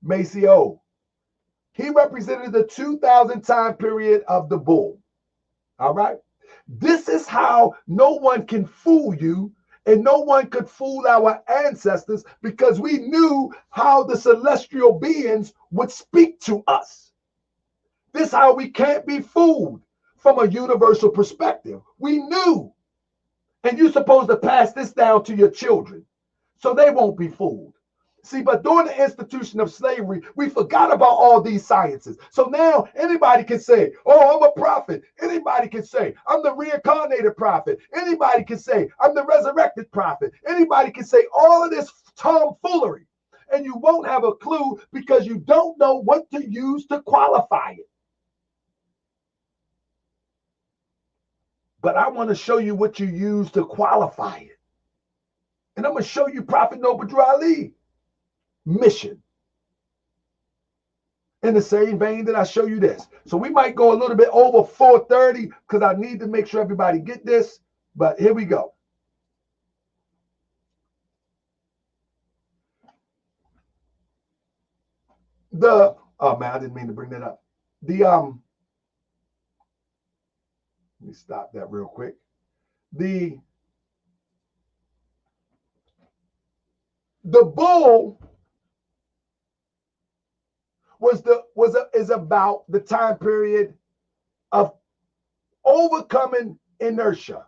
Maceo. He represented the 2,000 time period of the bull. All right. This is how no one can fool you, and no one could fool our ancestors, because we knew how the celestial beings would speak to us. This is how we can't be fooled from a universal perspective. We knew. And you're supposed to pass this down to your children so they won't be fooled. See, but during the institution of slavery, we forgot about all these sciences. So now anybody can say, oh, I'm a prophet. Anybody can say, I'm the reincarnated prophet. Anybody can say, I'm the resurrected prophet. Anybody can say all of this tomfoolery. And you won't have a clue because you don't know what to use to qualify it. But I want to show you what you use to qualify it. And I'm going to show you Prophet Noble Drew Ali mission in the same vein that I show you this. So we might go a little bit over 4:30 because I need to make sure everybody get this. But here we go. Oh man, I didn't mean to bring that up. Let me stop that real quick. The bull is about the time period of overcoming inertia.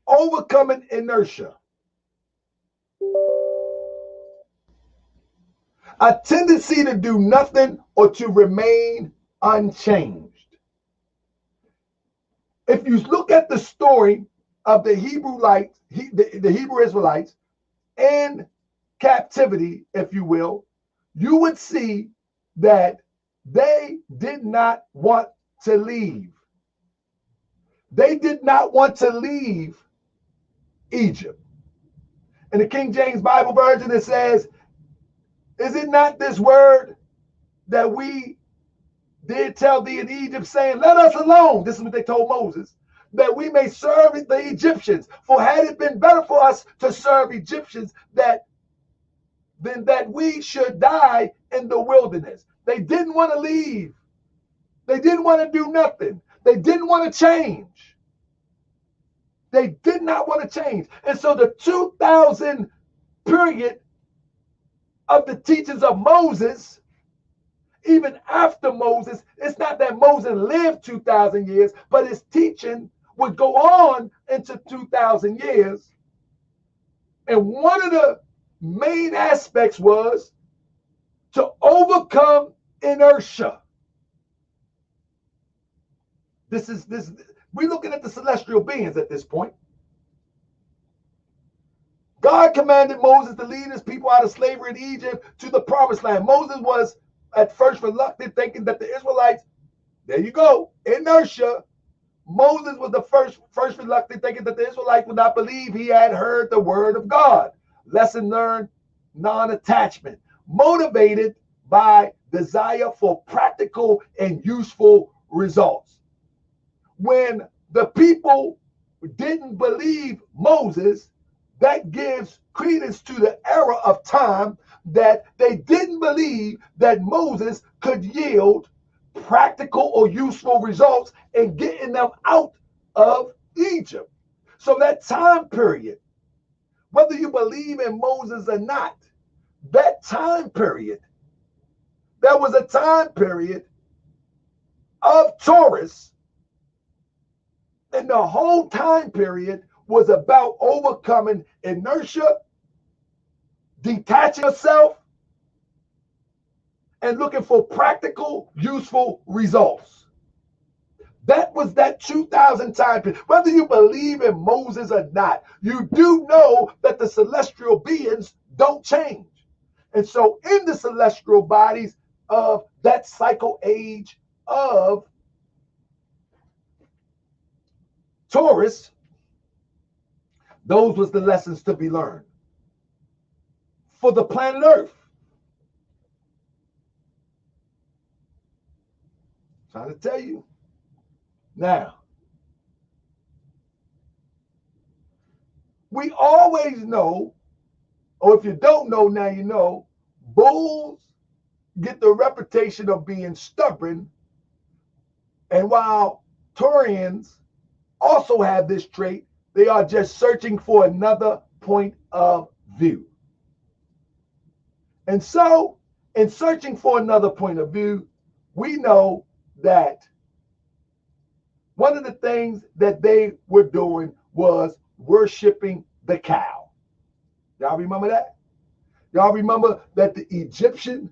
Overcoming inertia. A tendency to do nothing or to remain unchanged. If you look at the story of the the Hebrew Israelites in captivity, if you will, you would see that they did not want to leave. They did not want to leave Egypt. In the King James Bible version, it says, is it not this word that we did tell thee in Egypt, saying, let us alone? This is what they told Moses, that we may serve the Egyptians. For had it been better for us to serve Egyptians than that we should die in the wilderness. They didn't want to leave. They didn't want to do nothing. They didn't want to change. They did not want to change. And so the 2000 period of the teachings of Moses, even after Moses, it's not that Moses lived 2,000 years, but his teaching would go on into 2,000 years. And one of the main aspects was to overcome inertia. We're looking at the celestial beings at this point. God commanded Moses to lead his people out of slavery in Egypt to the promised land. Moses was at first reluctant, thinking that the Israelites, there you go, inertia. Moses was the first reluctant, thinking that the Israelites would not believe he had heard the word of God. Lesson learned, non-attachment, motivated by desire for practical and useful results. When the people didn't believe Moses, that gives credence to the era of time that they didn't believe that Moses could yield practical or useful results in getting them out of Egypt. So that time period, whether you believe in Moses or not, that time period, there was a time period of Taurus, and the whole time period was about overcoming inertia, detaching yourself, and looking for practical, useful results. That was that 2000 time period. Whether you believe in Moses or not, you do know that the celestial beings don't change. And so in the celestial bodies of that cycle age of Taurus, those was the lessons to be learned for the planet Earth. Trying to tell you. Now, we always know, or if you don't know, now you know, bulls get the reputation of being stubborn. And while Taurians also have this trait, they are just searching for another point of view. And so, in searching for another point of view, we know that one of the things that they were doing was worshiping the cow. Y'all remember that? Y'all remember that the Egyptian,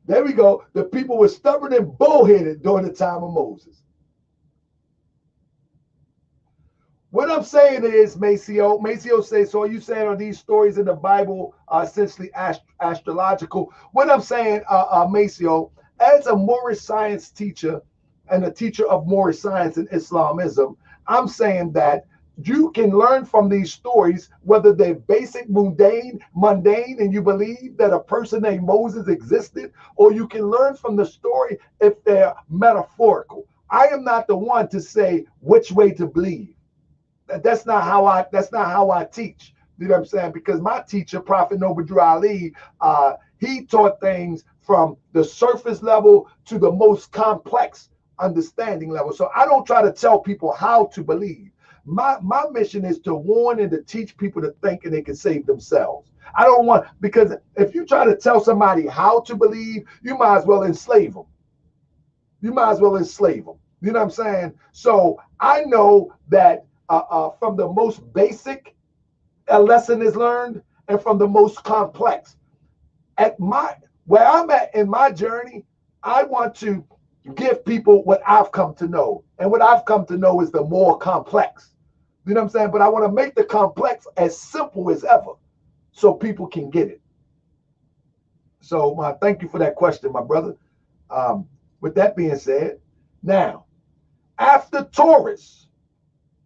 there we go, the people were stubborn and bullheaded during the time of Moses. What I'm saying is, Maceo says, so are you saying are these stories in the Bible are essentially astrological? What I'm saying, Maceo, as a Moorish science teacher and a teacher of Moorish science and Islamism, I'm saying that you can learn from these stories, whether they're basic, mundane, and you believe that a person named Moses existed, or you can learn from the story if they're metaphorical. I am not the one to say which way to believe. That's not how I teach. You know what I'm saying? Because my teacher, Prophet Noble Drew Ali, he taught things from the surface level to the most complex understanding level. So I don't try to tell people how to believe. My mission is to warn and to teach people to think and they can save themselves. I don't want, because if you try to tell somebody how to believe, you might as well enslave them. You know what I'm saying? So I know that from the most basic, a lesson is learned, and from the most complex. where I'm at in my journey, I want to give people what I've come to know. And what I've come to know is the more complex. You know what I'm saying? But I want to make the complex as simple as ever so people can get it. So thank you for that question, my brother. With that being said, now, after Taurus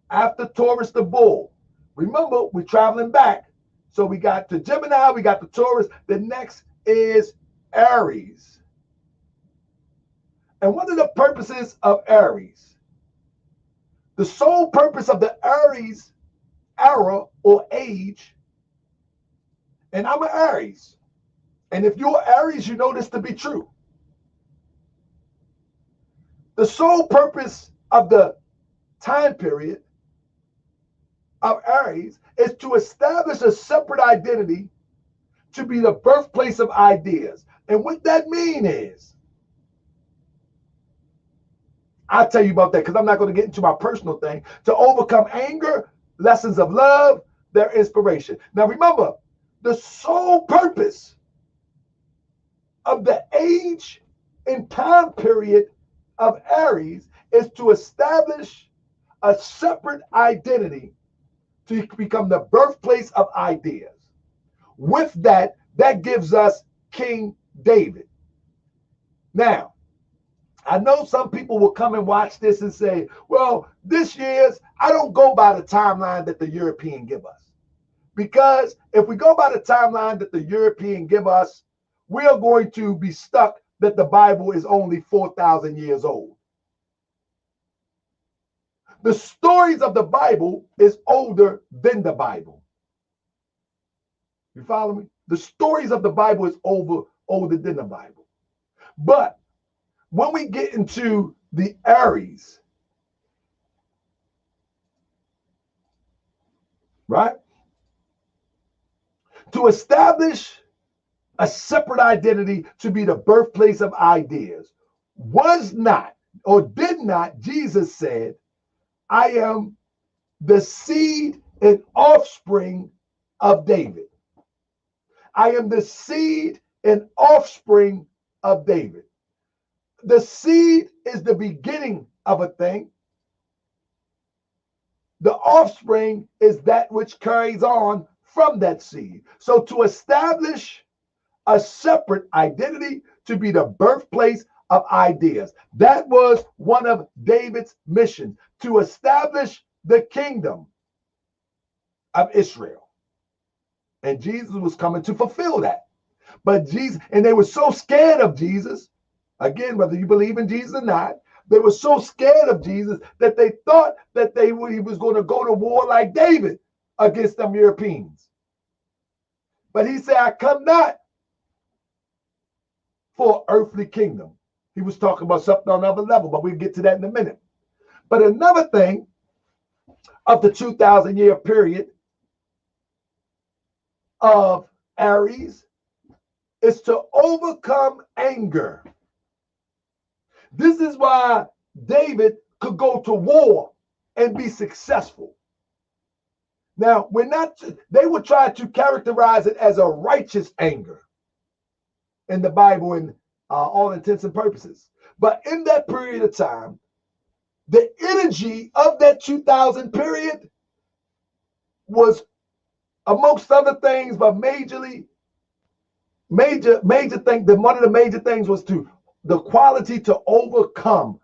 the bull, remember, we're traveling back. So we got the Gemini, we got the Taurus. The next is Aries. And what are the purposes of Aries? The sole purpose of the Aries era or age, and I'm an Aries. And if you're Aries, you know this to be true. The sole purpose of the time period of Aries is to establish a separate identity to be the birthplace of ideas. And what that means is, I'll tell you about that because I'm not going to get into my personal thing. To overcome anger, lessons of love, their inspiration. Now remember, the sole purpose of the age and time period of Aries is to establish a separate identity to become the birthplace of ideas. With that, that gives us King David. Now, I know some people will come and watch this and say, well, this year's, I don't go by the timeline that the European give us. Because if we go by the timeline that the European give us, we are going to be stuck that the Bible is only 4,000 years old. The stories of the Bible is older than the Bible. You follow me? The stories of the Bible is older than the Bible. But when we get into the Aries, right? To establish a separate identity to be the birthplace of ideas. Was not or did not, Jesus said, I am the seed and offspring of David. I am the seed and offspring of David. The seed is the beginning of a thing. The offspring is that which carries on from that seed. So to establish a separate identity to be the birthplace of ideas. That was one of David's missions, to establish the kingdom of Israel. And Jesus was coming to fulfill that. But Jesus, and they were so scared of Jesus, again, whether you believe in Jesus or not, they were so scared of Jesus that they thought that he was going to go to war like David against them Europeans. But he said, I come not for earthly kingdom. He was talking about something on another level, but we'll get to that in a minute. But another thing of the 2,000-year period of Aries is to overcome anger. This is why David could go to war and be successful. Now, they would try to characterize it as a righteous anger in the Bible in all intents and purposes. But in that period of time, the energy of that 2000 period was, amongst other things, but major thing, one of the major things was the quality to overcome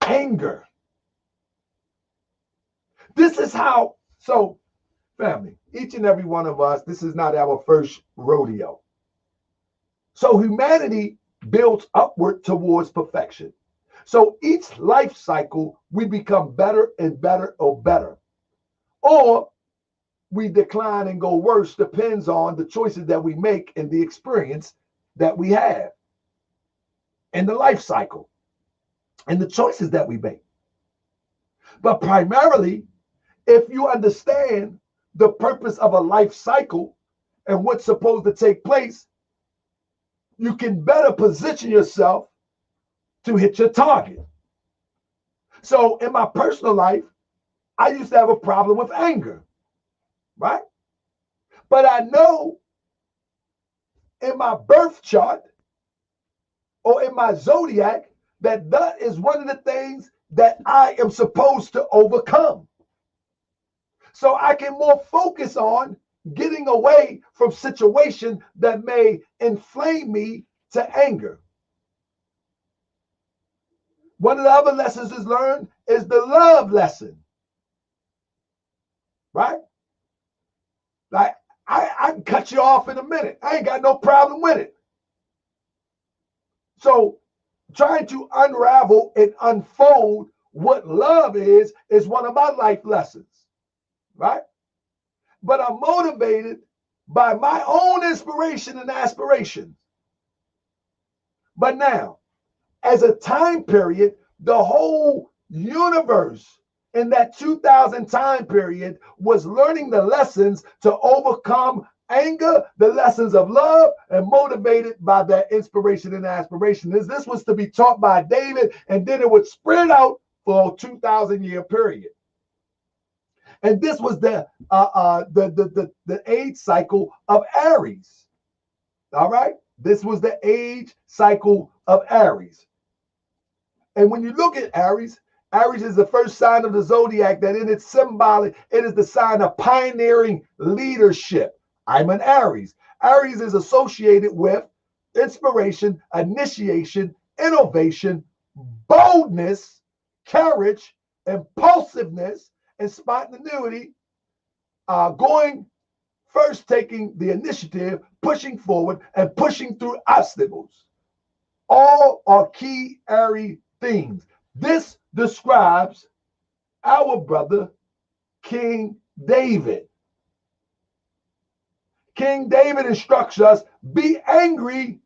anger. This is how, so family, each and every one of us, this is not our first rodeo. So humanity builds upward towards perfection. So each life cycle, we become better and better or better. Or we decline and go worse, depends on the choices that we make and the experience that we have in the life cycle and the choices that we make. But primarily, if you understand the purpose of a life cycle and what's supposed to take place, you can better position yourself to hit your target. So in my personal life, I used to have a problem with anger, right? But I know in my birth chart or in my zodiac that that is one of the things that I am supposed to overcome. So I can more focus on getting away from situations that may inflame me to anger. One of the other lessons is learned is the love lesson. Right? Like, I can cut you off in a minute. I ain't got no problem with it. So trying to unravel and unfold what love is one of my life lessons. Right? But I'm motivated by my own inspiration and aspirations. But now, as a time period, the whole universe in that 2000 time period was learning the lessons to overcome anger, the lessons of love, and motivated by that inspiration and aspiration. This was to be taught by David, and then it would spread out for a 2,000-year period. And this was the age cycle of Aries. All right? This was the age cycle of Aries. And when you look at Aries, Aries is the first sign of the zodiac that in its symbolic, it is the sign of pioneering leadership. I'm an Aries. Aries is associated with inspiration, initiation, innovation, boldness, courage, impulsiveness, and spontaneity, going first, taking the initiative, pushing forward, and pushing through obstacles. All are key Aries themes. This describes our brother, King David. King David instructs us, be angry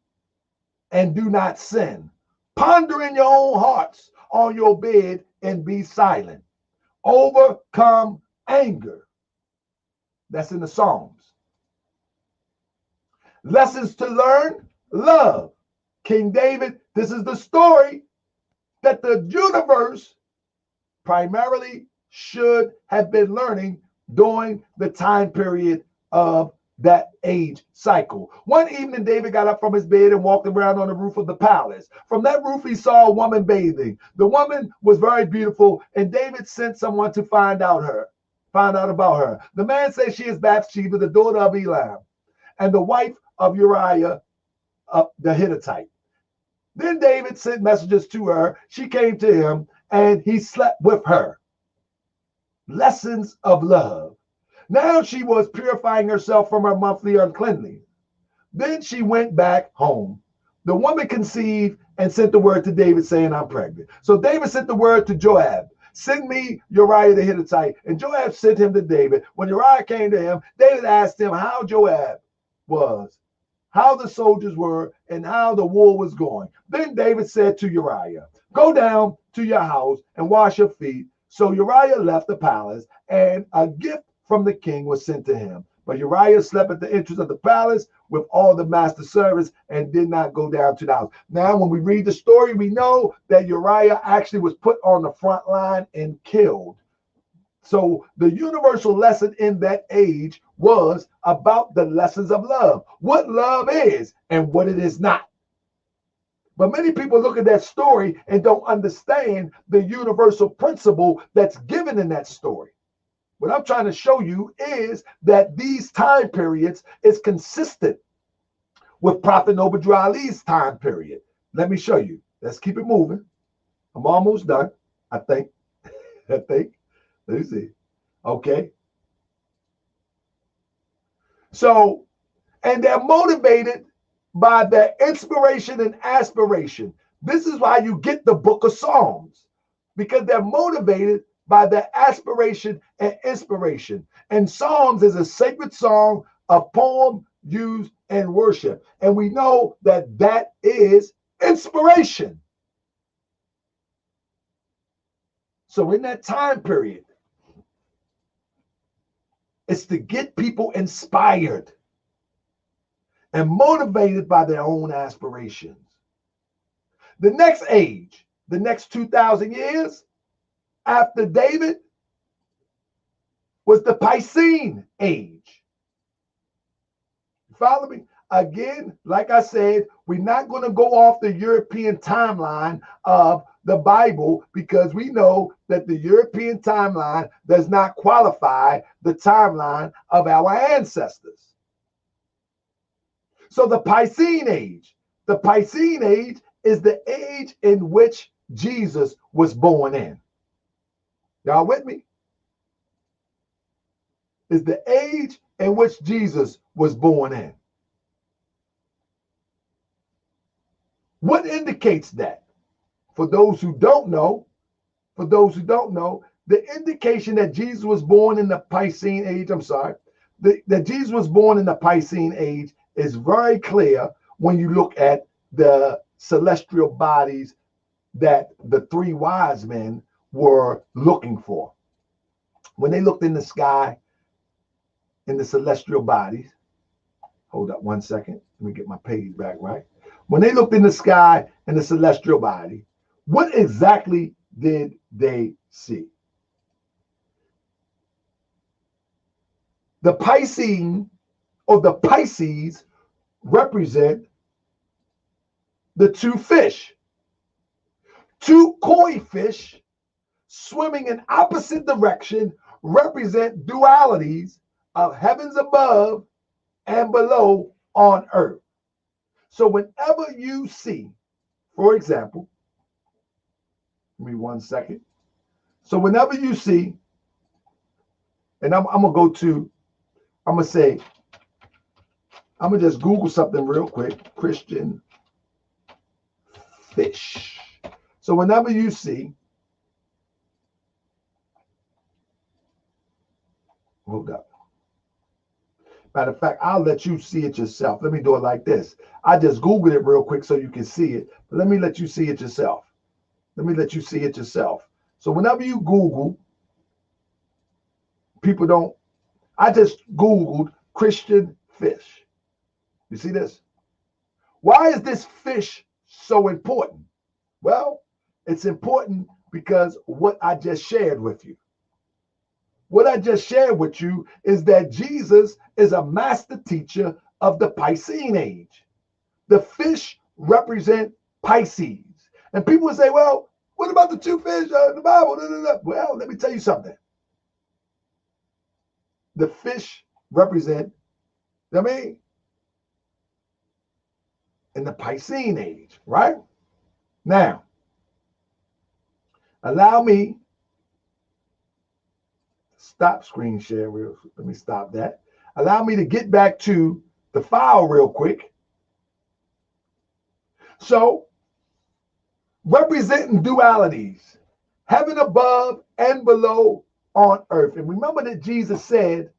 and do not sin. Ponder in your own hearts on your bed and be silent. Overcome anger. That's in the Psalms. Lessons to learn, love. King David, this is the story that the universe primarily should have been learning during the time period of that age cycle. One evening, David got up from his bed and walked around on the roof of the palace. From that roof, he saw a woman bathing. The woman was very beautiful, and David sent someone to find out about her. The man says she is Bathsheba, the daughter of Eliam, and the wife of Uriah the Hittite. Then David sent messengers to her. She came to him, and he slept with her. Lessons of love. Now she was purifying herself from her monthly uncleanness. Then she went back home. The woman conceived and sent the word to David saying, I'm pregnant. So David sent the word to Joab. Send me Uriah the Hittite. And Joab sent him to David. When Uriah came to him, David asked him how Joab was, how the soldiers were, and how the war was going. Then David said to Uriah, go down to your house and wash your feet. So Uriah left the palace, and a gift from the king was sent to him. But Uriah slept at the entrance of the palace with all the master servants and did not go down to the house. Now, when we read the story, we know that Uriah actually was put on the front line and killed. So the universal lesson in that age was about the lessons of love, what love is and what it is not. But many people look at that story and don't understand the universal principle that's given in that story. What I'm trying to show you is that these time periods is consistent with Prophet Noble Ali's time period. Let me show you. Let's keep it moving. I'm almost done, I think. Let me see. Okay. So, and they're motivated by their inspiration and aspiration. This is why you get the book of Psalms, because they're motivated by their aspiration and inspiration. And Psalms is a sacred song, a poem used in worship. And we know that that is inspiration. So in that time period, it's to get people inspired and motivated by their own aspirations. The next age, the next 2,000 years after David, was the Piscean age. You follow me? again, like I said, we're not going to go off the European timeline of the Bible, because we know that the European timeline does not qualify the timeline of our ancestors. So the Piscean age is the age in which Jesus was born in. Y'all with me? Is the age in which Jesus was born in. What indicates that? For those who don't know, the indication that Jesus was born in the Piscean age, that Jesus was born in the Piscean age is very clear when you look at the celestial bodies that the three wise men were looking for. When they looked in the sky, in the celestial bodies, hold up one second, let me get my page back right. When they looked in the sky in the celestial body, what exactly did they see? The Piscean or the Pisces represent the two fish. Two koi fish swimming in opposite direction represent dualities of heavens above and below on earth. So whenever you see, for example, give me 1 second. So whenever you see, and I'm going to just Google something real quick, Christian fish. So whenever you see, hold up. Matter of fact, I'll let you see it yourself. Let me do it like this. I just Googled it real quick so you can see it. But let me let you see it yourself. So whenever you Google, I just Googled Christian fish. You see this? Why is this fish so important? Well, it's important because what I just shared with you. What I just shared with you is that Jesus is a master teacher of the Piscean age. The fish represent Pisces. And people would say, well, what about the two fish in the Bible? Well, let me tell you something. The fish represent, in the Piscean age, right? Now, allow me stop screen share. Let me stop that. Allow me to get back to the file real quick. So, representing dualities, heaven above and below on earth. And remember that Jesus said,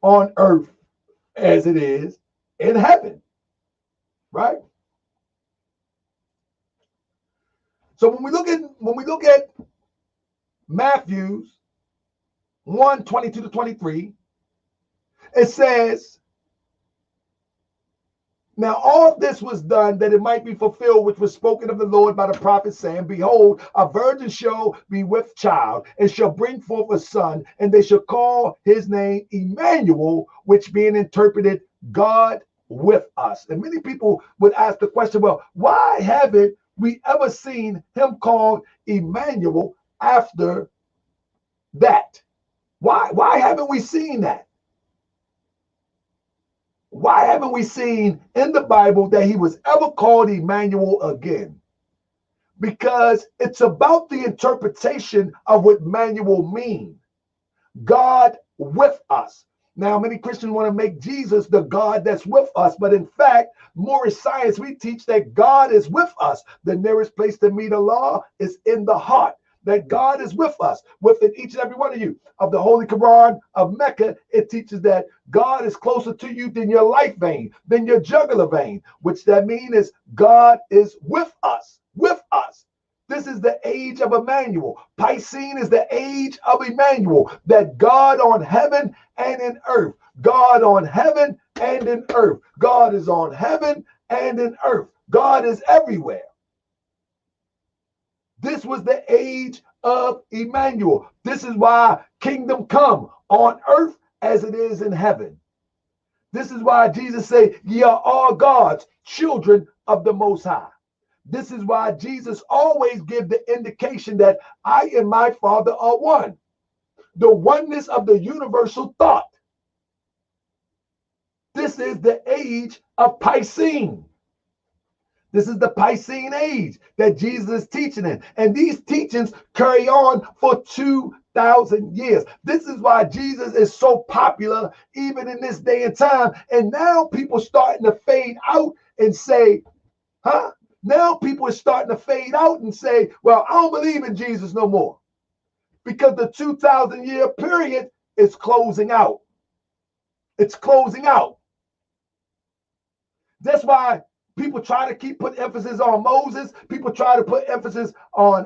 on earth as it is in heaven, right? So when we look at Matthew's 1:22-23, it says, now all this was done that it might be fulfilled, which was spoken of the Lord by the prophet, saying, behold, a virgin shall be with child, and shall bring forth a son, and they shall call his name Emmanuel, which being interpreted, God with us. And many people would ask the question, well, why haven't we ever seen him called Emmanuel after that? Why haven't we seen that? Why haven't we seen in the Bible that he was ever called Emmanuel again? Because it's about the interpretation of what Emmanuel means. God with us. Now, many Christians want to make Jesus the God that's with us, but in fact, Moorish science, we teach that God is with us. The nearest place to meet Allah is in the heart. That God is with us, within each and every one of you. Of the Holy Quran of Mecca, it teaches that God is closer to you than your life vein, than your jugular vein, which that means is God is with us, This is the age of Emmanuel. Piscean is the age of Emmanuel, that God on heaven and in earth. God on heaven and in earth. God is on heaven and in earth. God is everywhere. This was the age of Emmanuel. This is why kingdom come on earth as it is in heaven. This is why Jesus said, ye are all God's children of the Most High. This is why Jesus always give the indication that I and my Father are one. The oneness of the universal thought. This is the age of Piscine. This is the Piscine age that Jesus is teaching in. And these teachings carry on for 2,000 years. This is why Jesus is so popular even in this day and time. And now people starting to fade out and say, huh? Now people are starting to fade out and say, well, I don't believe in Jesus no more. Because the 2,000-year period is closing out. It's closing out. That's why people try to keep putting emphasis on Moses. People try to put emphasis on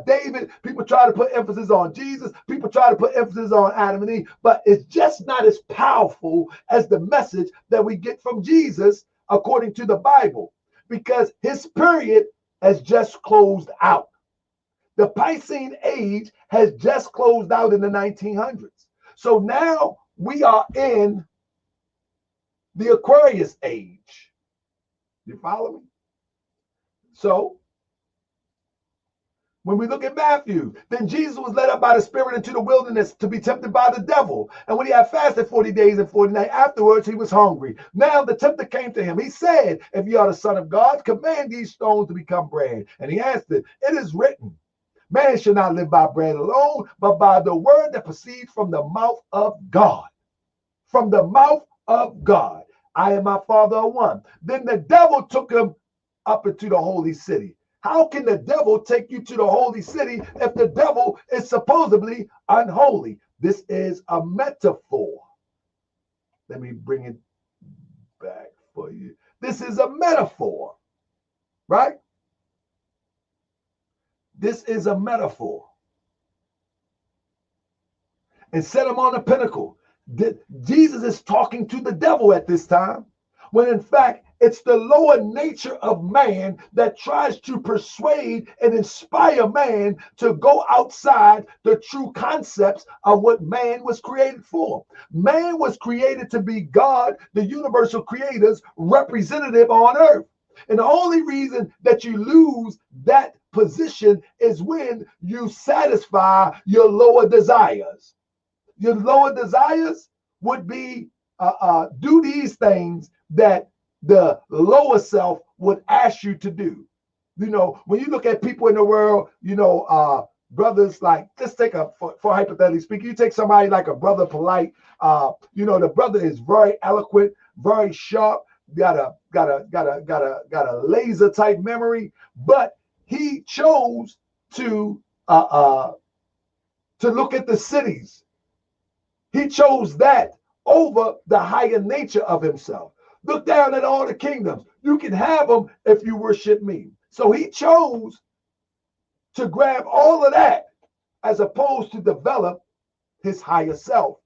David. People try to put emphasis on Jesus. People try to put emphasis on Adam and Eve. But it's just not as powerful as the message that we get from Jesus according to the Bible, because his period has just closed out. The Piscine age has just closed out in the 1900s. So now we are in the Aquarius age. You follow me? So when we look at Matthew, then Jesus was led up by the Spirit into the wilderness to be tempted by the devil. And when he had fasted 40 days and 40 nights, afterwards he was hungry. Now the tempter came to him. He said, if you are the Son of God, command these stones to become bread. And he answered, it is written, man shall not live by bread alone, but by the word that proceeds from the mouth of God. From the mouth of God. I and my Father are one. Then the devil took him up into the holy city. How can the devil take you to the holy city if the devil is supposedly unholy? This is a metaphor. Let me bring it back for you. This is a metaphor, right? This is a metaphor. And set him on the pinnacle. Jesus is talking to the devil at this time, when in fact it's the lower nature of man that tries to persuade and inspire man to go outside the true concepts of what man was created for. Man was created to be God, the universal creator's representative on earth. And the only reason that you lose that position is when you satisfy your lower desires. Your lower desires would be do these things that the lower self would ask you to do. You know, when you look at people in the world, you know, brothers like, let's take for hypothetically speaking, you take somebody like a brother Polite. You know, the brother is very eloquent, very sharp, got a laser type memory, but he chose to look at the cities. He chose that over the higher nature of himself. Look down at all the kingdoms. You can have them if you worship me. So he chose to grab all of that as opposed to develop his higher self.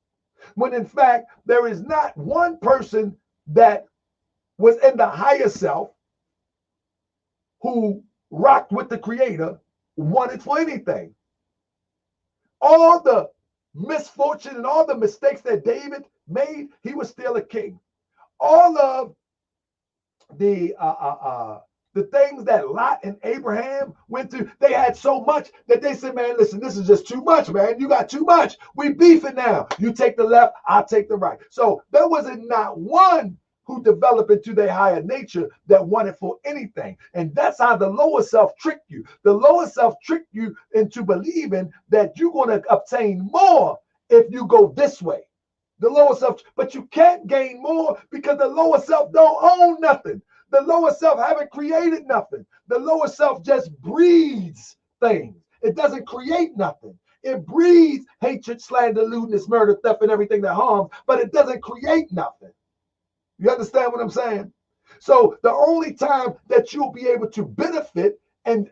When in fact, there is not one person that was in the higher self who rocked with the creator, wanted for anything. All the misfortune and all the mistakes that David made, he was still a king. All of the things that Lot and Abraham went through, they had so much that they said, man, listen, this is just too much, man. You got too much. We beefing now. You take the left, I'll take the right. So there wasn't not one who developed into their higher nature that wanted for anything. And that's how the lower self tricked you. The lower self tricked you into believing that you're going to obtain more if you go this way. The lower self, but you can't gain more because the lower self don't own nothing. The lower self haven't created nothing. The lower self just breeds things. It doesn't create nothing. It breeds hatred, slander, lewdness, murder, theft, and everything that harms, but it doesn't create nothing. You understand what I'm saying? So the only time that you'll be able to benefit and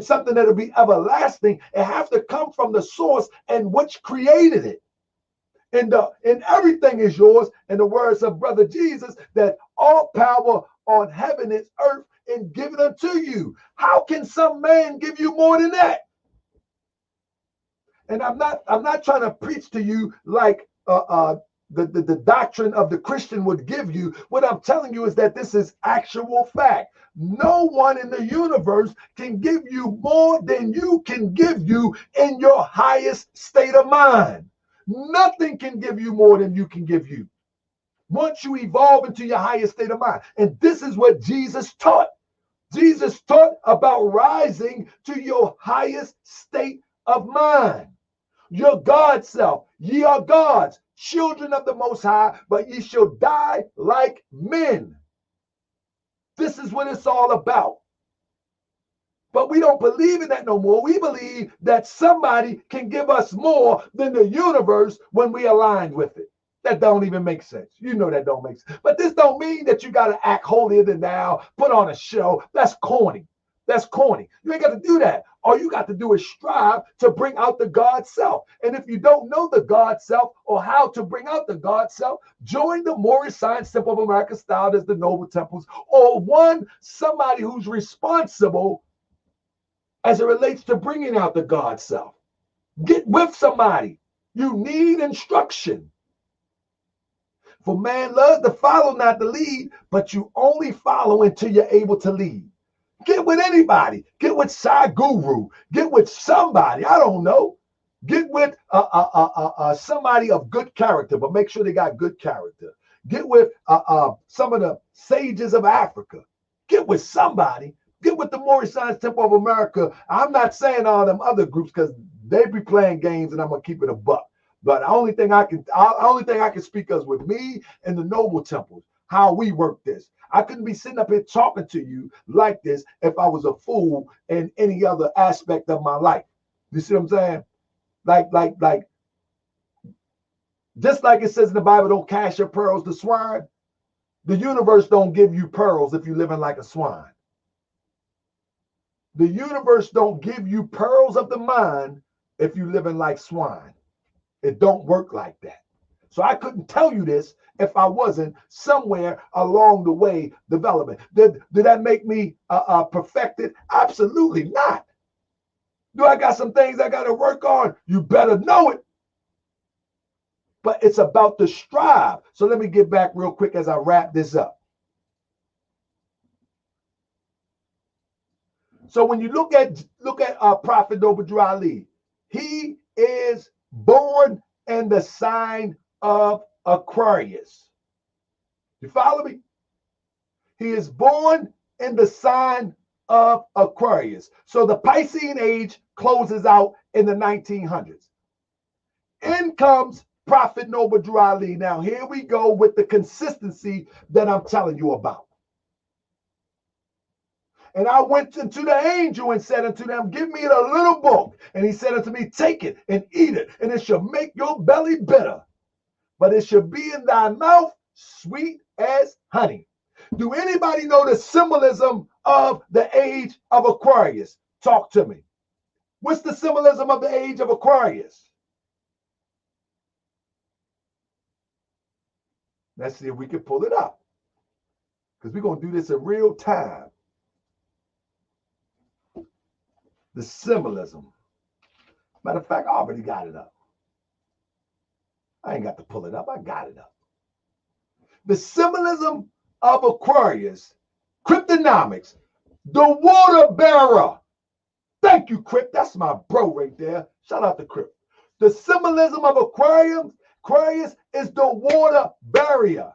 something that'll be everlasting, it have to come from the source and which created it. And everything is yours. In the words of Brother Jesus, that all power on heaven and earth and given unto you. How can some man give you more than that? And I'm not trying to preach to you like the doctrine of the Christian would give you. What I'm telling you is that this is actual fact. No one in the universe can give you more than you can give you in your highest state of mind. Nothing can give you more than you can give you once you evolve into your highest state of mind. And this is what Jesus taught. Jesus taught about rising to your highest state of mind. Your God self, ye are gods, children of the Most High, but ye shall die like men. This is what it's all about. But we don't believe in that no more. We believe that somebody can give us more than the universe when we align with it. That don't even make sense. You know that don't make sense. But this don't mean that you got to act holier than thou, put on a show. That's corny. That's corny. You ain't got to do that. All you got to do is strive to bring out the God self. And if you don't know the God self or how to bring out the God self, join the Moorish Science Temple of America, styled as the Noble Temples, or somebody who's responsible as it relates to bringing out the God self. Get with somebody. You need instruction. For man loves to follow, not to lead, but you only follow until you're able to lead. Get with anybody. Get with Sai Guru. Get with somebody. I don't know. Get with somebody of good character, but make sure they got good character. Get with some of the sages of Africa. Get with somebody. Get with the Moorish Science Temple of America. I'm not saying all them other groups because they be playing games, and I'm gonna keep it a buck. But the only thing I can speak of is with me and the Noble Temples, how we work this. I couldn't be sitting up here talking to you like this if I was a fool in any other aspect of my life. You see what I'm saying? Like, just like it says in the Bible, don't cast your pearls to swine. The universe don't give you pearls if you're living like a swine. The universe don't give you pearls of the mind if you're living like swine. It don't work like that. So I couldn't tell you this if I wasn't somewhere along the way developing. Did that make me perfected? Absolutely not. Do I got some things I got to work on? You better know it. But it's about the strive. So let me get back real quick as I wrap this up. So when you look at Prophet Noble Drew Ali, he is born in the sign of Aquarius. You follow me? He is born in the sign of Aquarius. So the Piscean age closes out in the 1900s. In comes Prophet Noble Drew Ali. Now here we go with the consistency that I'm telling you about. And I went unto the angel and said unto them, give me a little book. And he said unto me, take it and eat it, and it shall make your belly bitter, but it shall be in thy mouth sweet as honey. Do anybody know the symbolism of the age of Aquarius? Talk to me. What's the symbolism of the age of Aquarius? Let's see if we can pull it up, because we're going to do this in real time. The symbolism. Matter of fact, I already got it up. I ain't got to pull it up. I got it up. The symbolism of Aquarius, cryptonomics, the water bearer. Thank you, Crypt. That's my bro right there. Shout out to Crypt. The symbolism of Aquarius is the water barrier.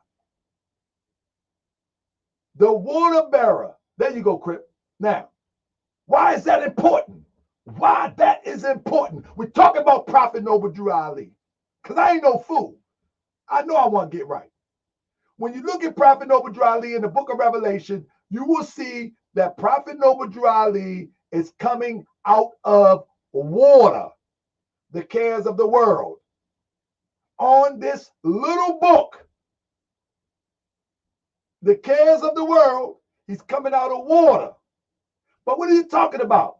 The water bearer. There you go, Crypt. Now, why is that important? Why that is important? We're talking about Prophet Noble Drew Ali. Because I ain't no fool. I know I want to get right. When you look at Prophet Noble Drew Ali in the book of Revelation, you will see that Prophet Noble Drew Ali is coming out of water, the cares of the world. On this little book, the cares of the world, he's coming out of water. But what are you talking about?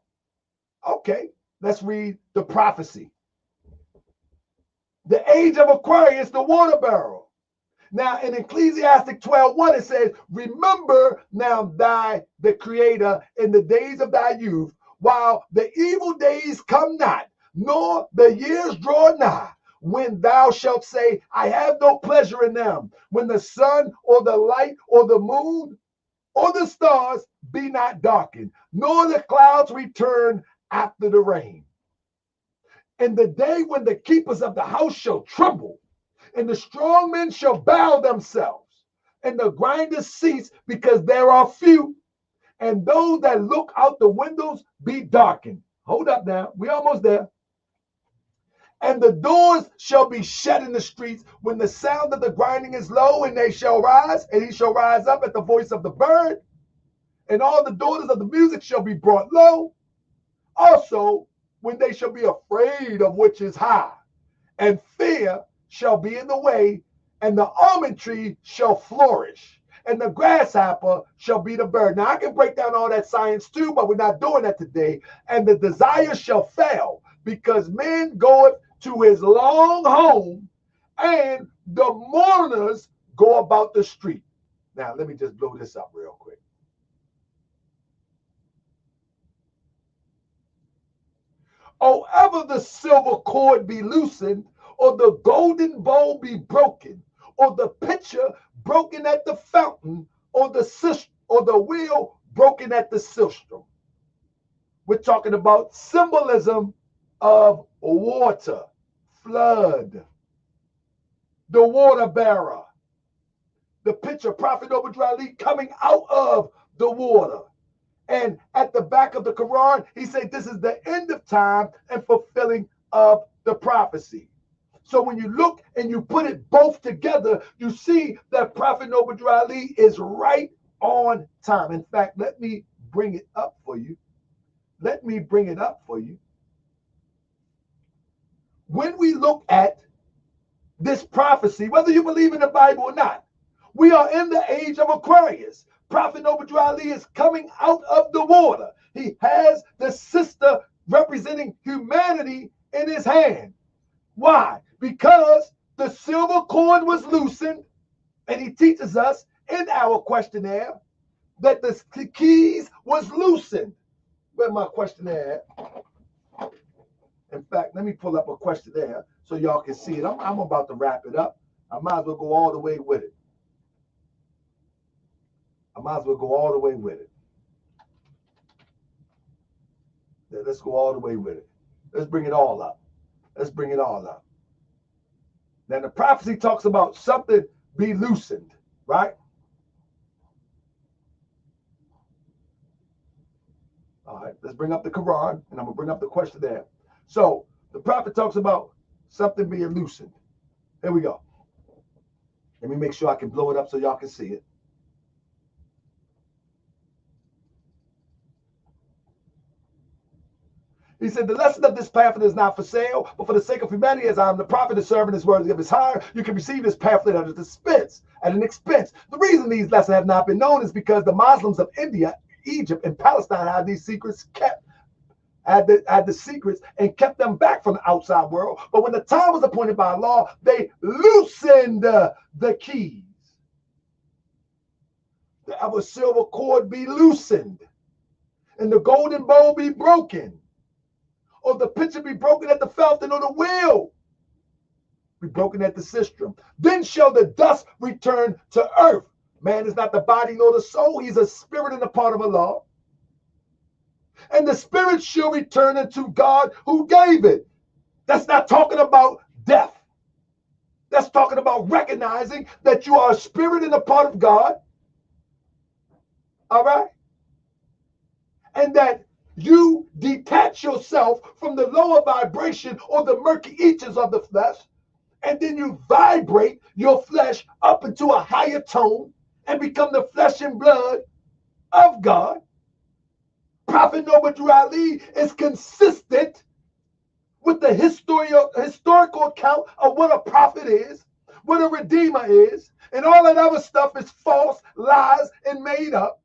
Okay, let's read the prophecy. The age of Aquarius, the water barrel. Now in Ecclesiastic 12:1, it says, remember now the Creator in the days of thy youth, while the evil days come not, nor the years draw nigh, when thou shalt say, I have no pleasure in them, when the sun or the light or the moon or the stars be not darkened, nor the clouds return after the rain. And the day when the keepers of the house shall tremble, and the strong men shall bow themselves, and the grinders cease because there are few, and those that look out the windows be darkened. Hold up now, we almost there. And the doors shall be shut in the streets when the sound of the grinding is low, and they shall rise, and he shall rise up at the voice of the bird, and all the daughters of the music shall be brought low. Also, when they shall be afraid of which is high, and fear shall be in the way, and the almond tree shall flourish, and the grasshopper shall be the bird. Now, I can break down all that science too, but we're not doing that today. And the desire shall fail, because man goeth to his long home, and the mourners go about the street. Now, let me just blow this up real quick. Oh, ever the silver cord be loosened, or the golden bowl be broken, or the pitcher broken at the fountain, or the wheel broken at the sistrum. We're talking about symbolism of water, flood, the water bearer, the pitcher, Prophet Obadiah Ali, coming out of the water. And at the back of the Quran, he said this is the end of time and fulfilling of the prophecy. So when you look and you put it both together, you see that Prophet Obadiah Ali is right on time. In fact, let me bring it up for you. Let me bring it up for you. When we look at this prophecy, whether you believe in the Bible or not, we are in the age of Aquarius. Prophet Obadiah Ali is coming out of the water. He has the sister representing humanity in his hand. Why? Because the silver cord was loosened, and he teaches us in our questionnaire that the keys was loosened. Where's my questionnaire? In fact, let me pull up a questionnaire so y'all can see it. I'm about to wrap it up. I might as well go all the way with it. Let's go all the way with it. Let's bring it all up. Now, the prophecy talks about something be loosened, right? All right, let's bring up the Quran, and I'm going to bring up the questionnaire. So, the prophet talks about something being loosened. Here we go. Let me make sure I can blow it up so y'all can see it. He said, the lesson of this pamphlet is not for sale, but for the sake of humanity, as I am the prophet, the servant is worthy of his hire, you can receive this pamphlet at an expense. The reason these lessons have not been known is because the Muslims of India, Egypt, and Palestine had these secrets had the secrets and kept them back from the outside world. But when the time was appointed by law, they loosened the keys. The ever silver cord be loosened, and the golden bowl be broken, or the pitcher be broken at the fountain, or the wheel be broken at the sistrum. Then shall the dust return to earth. Man is not the body nor the soul. He's a spirit and a part of Allah. And the spirit shall return unto God who gave it. That's not talking about death. That's talking about recognizing that you are a spirit and a part of God. All right? And that you detach yourself from the lower vibration or the murky etchers of the flesh, and then you vibrate your flesh up into a higher tone and become the flesh and blood of God. Prophet Obadiah Ali is consistent with the historical account of what a prophet is, what a redeemer is, and all that other stuff is false, lies, and made up.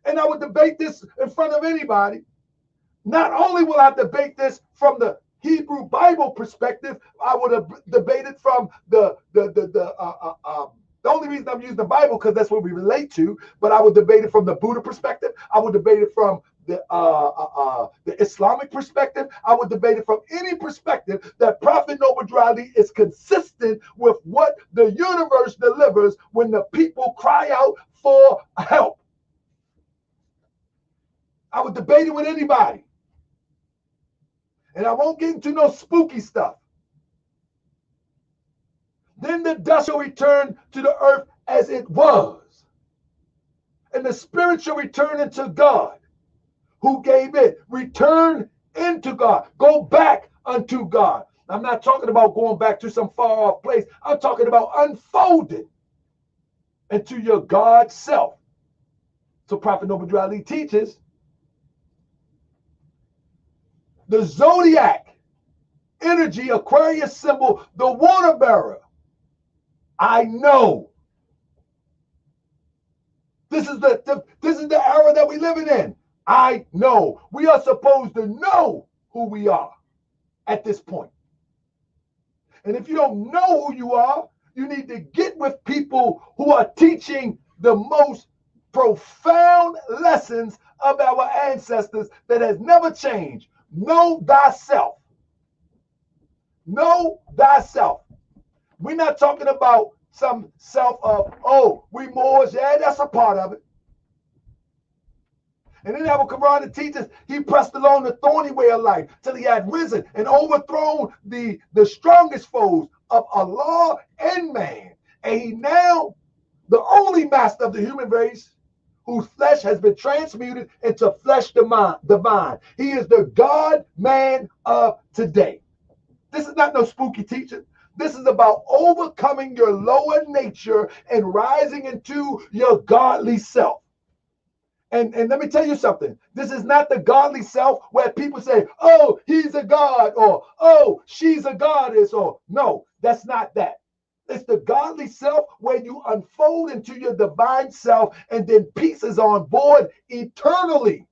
And I would debate this in front of anybody. Not only will I debate this from the Hebrew Bible perspective, I would have debated from the only reason I'm using the Bible because that's what we relate to, but I would debate it from the Buddha perspective. I would debate it from the Islamic perspective. I would debate it from any perspective that Prophet Noble Drew Ali is consistent with what the universe delivers when the people cry out for help. I would debate it with anybody. And I won't get into no spooky stuff. Then the dust shall return to the earth as it was, and the spirit shall return into God, who gave it. Return into God. Go back unto God. I'm not talking about going back to some far off place. I'm talking about unfolding into your God self. So Prophet Noble Drew Ali teaches the zodiac energy, Aquarius symbol, the water bearer. I know. This is the era that we're living in. I know. We are supposed to know who we are at this point. And if you don't know who you are, you need to get with people who are teaching the most profound lessons of our ancestors that has never changed. Know thyself. Know thyself. We're not talking about some self of, oh, we Moors. Yeah, that's a part of it. And then our Quran that teaches he pressed along the thorny way of life till he had risen and overthrown the strongest foes of Allah and man. And he now, the only master of the human race, whose flesh has been transmuted into flesh divine. He is the God-man of today. This is not no spooky teaching. This is about overcoming your lower nature and rising into your godly self. And let me tell you something. This is not the godly self where people say, oh, he's a god, or oh, she's a goddess, or no, that's not that. It's the godly self where you unfold into your divine self, and then peace is on board eternally,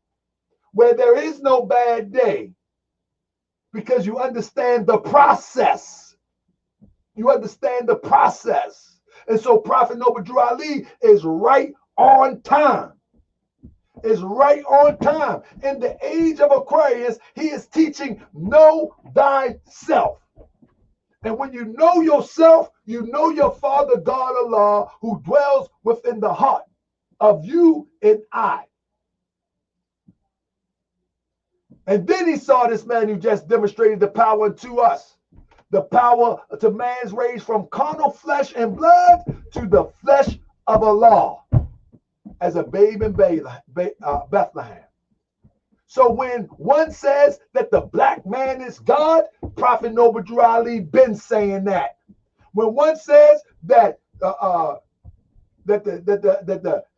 where there is no bad day, because you understand the process. You understand the process. And so Prophet Noble Drew Ali is right on time. Is right on time. In the age of Aquarius, he is teaching know thyself. And when you know yourself, you know your Father God Allah, who dwells within the heart of you and I. And then he saw this man who just demonstrated the power to us. The power to man's raised from carnal flesh and blood to the flesh of Allah as a babe in Bethlehem. So when one says that the black man is God, Prophet Noble Drew Ali been saying that. When one says that the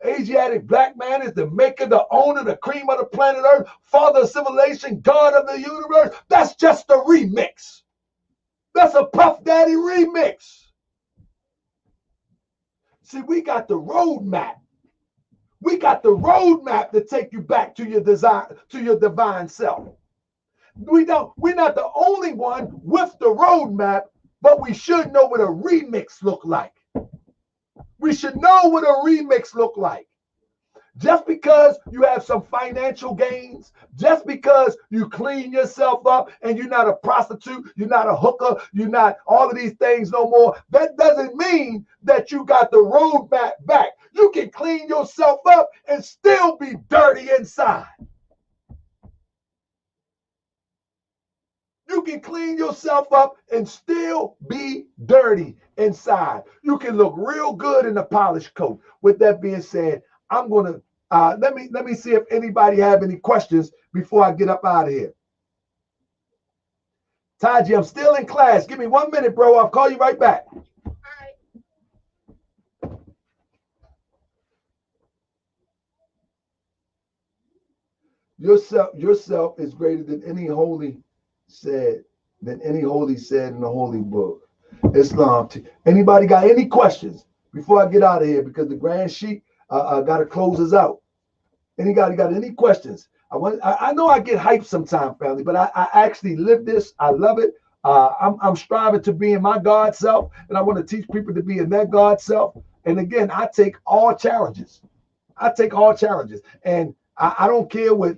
Asiatic black man is the maker, the owner, the cream of the planet Earth, father of civilization, God of the universe, that's just a remix. That's a Puff Daddy remix. See, we got the roadmap. We got the roadmap to take you back to your divine self. We're not the only one with the roadmap, but we should know what a remix look like. We should know what a remix look like. Just because you have some financial gains, just because you clean yourself up and you're not a prostitute, you're not a hooker, you're not all of these things no more, that doesn't mean that you got the roadmap back. You can clean yourself up and still be dirty inside. You can clean yourself up and still be dirty inside. You can look real good in a polished coat. With that being said, I'm going to let me see if anybody have any questions before I get up out of here. Taji, I'm still in class. Give me 1 minute, bro. I'll call you right back. All right. Yourself is greater than any holy said in the holy book. Islam. Anybody got any questions before I get out of here? Because the grand sheik got to close us out. Anybody got any questions? I know I get hyped sometimes, family, but I actually live this. I love it. I'm striving to be in my God self, and I want to teach people to be in their God self. And again, I take all challenges. And I don't care what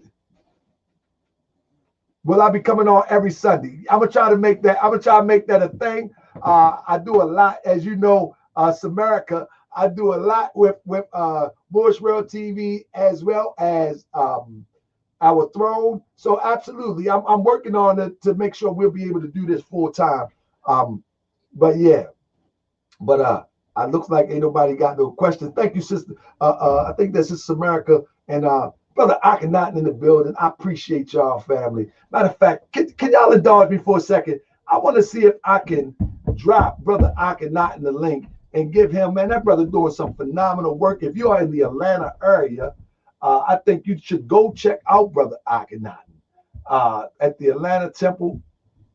Will I be coming on every Sunday? I'm gonna try to make that. I'm gonna try to make that a thing. I do a lot, as you know, Samerica. I do a lot with Moorish World TV as well as our throne. So absolutely, I'm working on it to make sure we'll be able to do this full time. But yeah, but it looks like ain't nobody got no questions. Thank you, sister. I think that's Sister America and Brother Akhenaten in the building. I appreciate y'all, family. Matter of fact, can y'all indulge me for a second? I want to see if I can drop Brother Akhenaten the link and give him, man, that brother doing some phenomenal work. If you are in the Atlanta area, I think you should go check out Brother Akhenaten at the Atlanta Temple,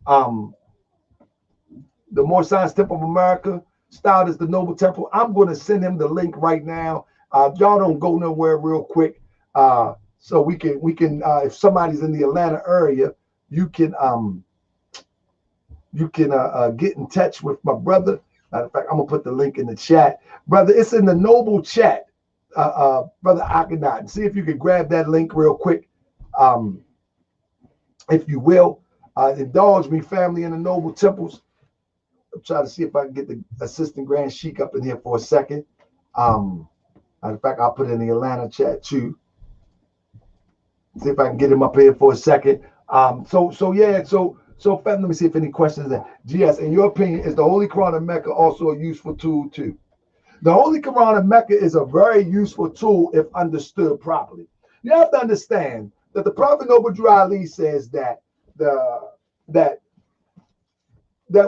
the More Science Temple of America, styled as the Noble Temple. I'm going to send him the link right now. Y'all don't go nowhere real quick. So we can if somebody's in the Atlanta area, you can get in touch with my brother. Matter of fact, I'm gonna put the link in the chat, brother. It's in the Noble chat, Brother Akhenaten. See if you can grab that link real quick, if you will. Indulge me, family, in the Noble Temples. I'm trying to see if I can get the Assistant Grand Sheik up in here for a second. Matter of fact, I'll put it in the Atlanta chat too. See if I can get him up here for a second. So let me see if any questions there. GS, in your opinion, is the Holy Quran of Mecca also a useful tool too? The Holy Quran of Mecca is a very useful tool if understood properly. You have to understand that the Prophet Noble Drew Ali says that that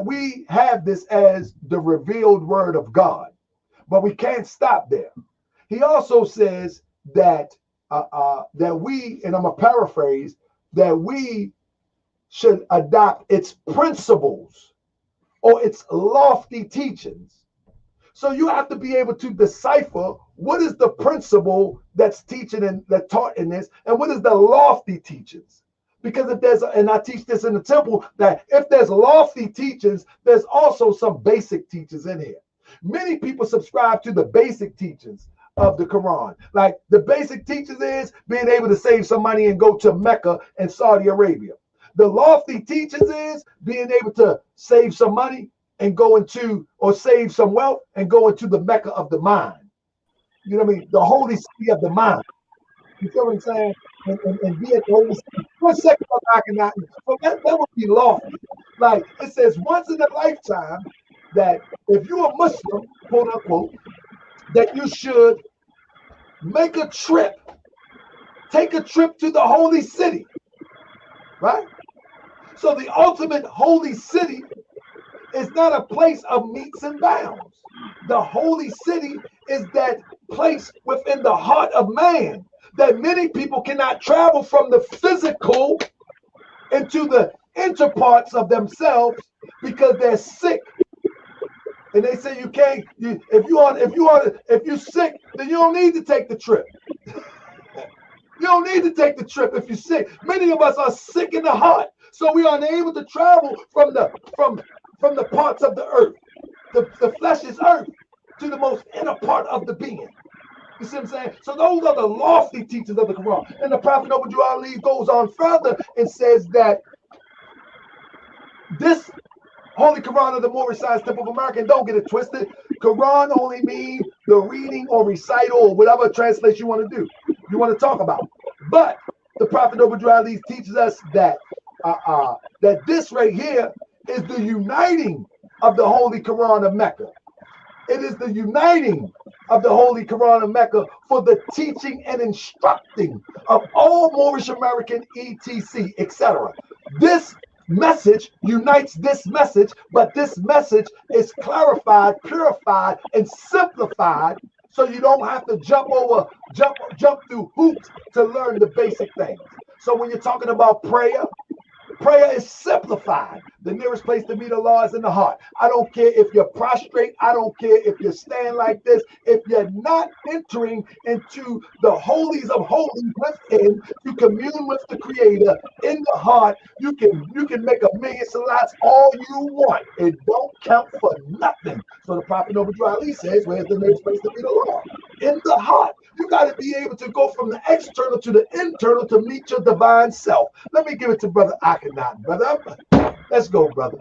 we have this as the revealed word of God, but we can't stop there. He also says that that we, and I'm gonna paraphrase, that we should adopt its principles or its lofty teachings. So you have to be able to decipher what is the principle that's teaching and that taught in this, and what is the lofty teachings. Because if there's, and I teach this in the temple, that if there's lofty teachings, there's also some basic teachings in here. Many people subscribe to the basic teachings of the Quran. Like the basic teachings is being able to save some money and go to Mecca and Saudi Arabia. The lofty teachings is being able to save some money and go into, or save some wealth and go into the Mecca of the mind. You know what I mean? The holy city of the mind. You feel what I'm saying? And be at the holy city. 1 second, I cannot. So that would be lofty. Like it says, once in a lifetime, that if you're a Muslim, quote unquote, that you should make a trip, take a trip to the holy city, right? So the ultimate holy city is not a place of metes and bounds. The holy city is that place within the heart of man that many people cannot travel from the physical into the inner parts of themselves because they're sick. And they say you can't. If you're sick, then you don't need to take the trip. You don't need to take the trip if you're sick. Many of us are sick in the heart, so we are unable to travel from the parts of the earth. The flesh is earth to the most inner part of the being. You see what I'm saying? So those are the lofty teachings of the Quran. And the Prophet Noble Drew Ali goes on further and says that this Holy Quran of the Moorish Science Temple of America, and don't get it twisted, Quran only means the reading or recital or whatever translation you want to do, you want to talk about. But the Prophet Noble Drew Ali teaches us that that this right here is the uniting of the Holy Quran of Mecca. It is the uniting of the Holy Quran of Mecca for the teaching and instructing of all Moorish American etc., etc. This message unites this message, but this message is clarified, purified, and simplified, so you don't have to jump through hoops to learn the basic things. So when you're talking about prayer is simplified. The nearest place to meet Allah is in the heart. I don't care if you're prostrate. I don't care if you stand like this. If you're not entering into the holies of holies within to commune with the Creator in the heart, you can make 1,000,000 salats all you want. It don't count for nothing. So the Prophet Noble Drew Ali says, where's the nearest place to meet Allah? In the heart. You got to be able to go from the external to the internal to meet your divine self. Let me give it to Brother Akhenaten, brother. Let's go, brother.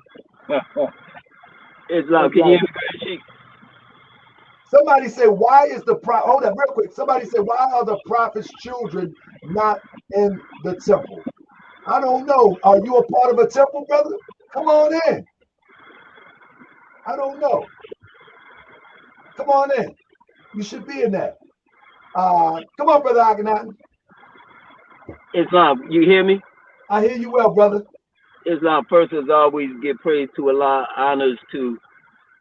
Islam, can you hear me, Grand Sheik? Somebody say, why is the prophet, hold up real quick. Somebody say, why are the prophet's children not in the temple? I don't know. Are you a part of a temple, brother? Come on in. I don't know. Come on in. You should be in there. Come on, Brother Akhenaten. Islam, you hear me? I hear you well, brother. Islam, first as always, give praise to Allah, honors to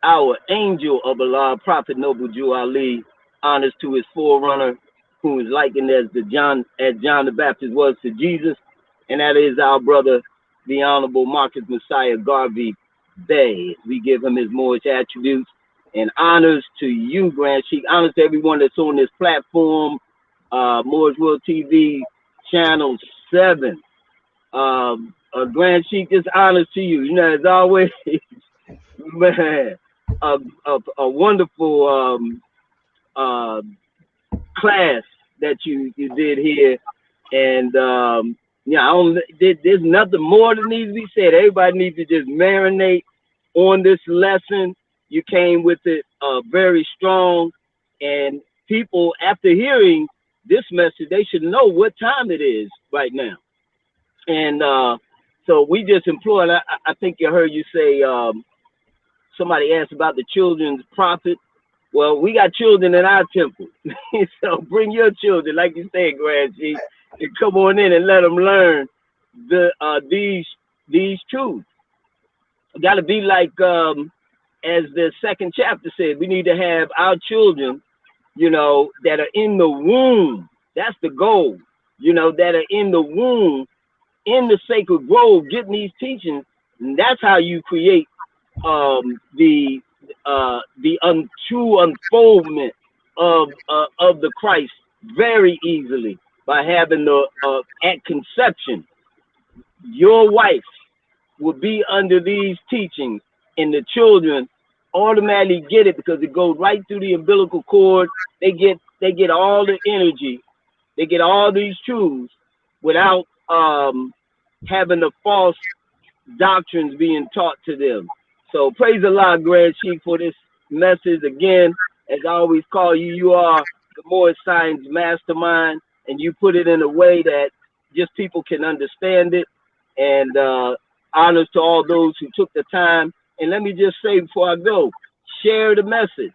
our angel of Allah, Prophet Noble Jew Ali, honors to his forerunner, who is likened as John the Baptist was to Jesus, and that is our brother, the Honorable Marcus Messiah Garvey Bey. We give him his Moorish attributes, and honors to you, Grand Sheik, honors to everyone that's on this platform, Moorish World TV, Channel 7. Grand Sheik, just honors to you. You know, as always, man, a wonderful class that you did here, and yeah, there's nothing more that needs to be said. Everybody needs to just marinate on this lesson. You came with it very strong, and people, after hearing this message, they should know what time it is right now. And so we just implore, and I think you heard you say, somebody asked about the children's prophet. Well, we got children in our temple. So bring your children, like you said, Grand Chief, and come on in and let them learn these truths. Got to be like, as the second chapter said, we need to have our children, you know, that are in the womb. That's the goal, you know, that are in the womb, in the sacred grove, getting these teachings. And that's how you create the true unfoldment of the Christ very easily, by having the at conception, your wife will be under these teachings, and the children automatically get it because it goes right through the umbilical cord. They get all the energy, they get all these truths without having the false doctrines being taught to them. So praise Allah, Grand Sheik, for this message. Again, as I always call you, you are the Moorish Science mastermind, and you put it in a way that just people can understand it. And honors to all those who took the time. And let me just say before I go, share the message.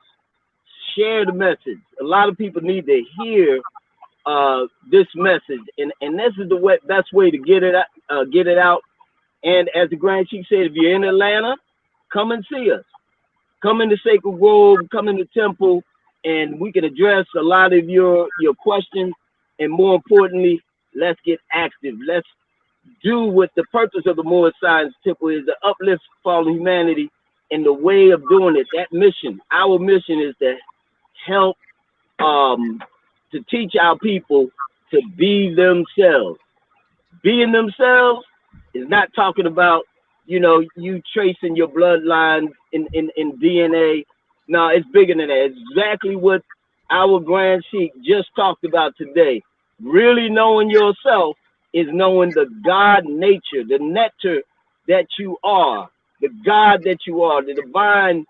Share the message. A lot of people need to hear this message, and this is the best way to get it out. And as the Grand Chief said, if you're in Atlanta, come and see us. Come in the Sacred Grove, come in the temple, and we can address a lot of your questions. And more importantly, let's get active. Let's do what the purpose of the Moorish Science Temple is, to uplift fallen humanity. And the way of doing it, that mission, our mission is to help to teach our people to be themselves. Being themselves is not talking about, you know, you tracing your bloodline in DNA. No, it's bigger than that. It's exactly what our Grand Sheik just talked about today. Really knowing yourself is knowing the God nature, the nectar that you are, the God that you are, the divine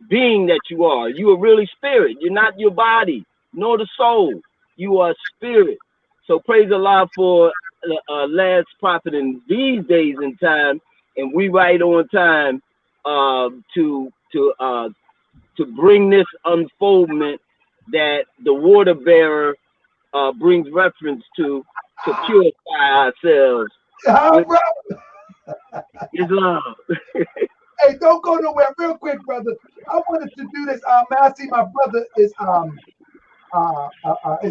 being that you are. You are really spirit. You're not your body, nor the soul. You are spirit. So praise Allah for the last prophet in these days and time, and we right on time to bring this unfoldment that the water bearer brings reference to purify ourselves. Islam. Hey, don't go nowhere. Real quick, brother. I wanted to do this. I see my brother is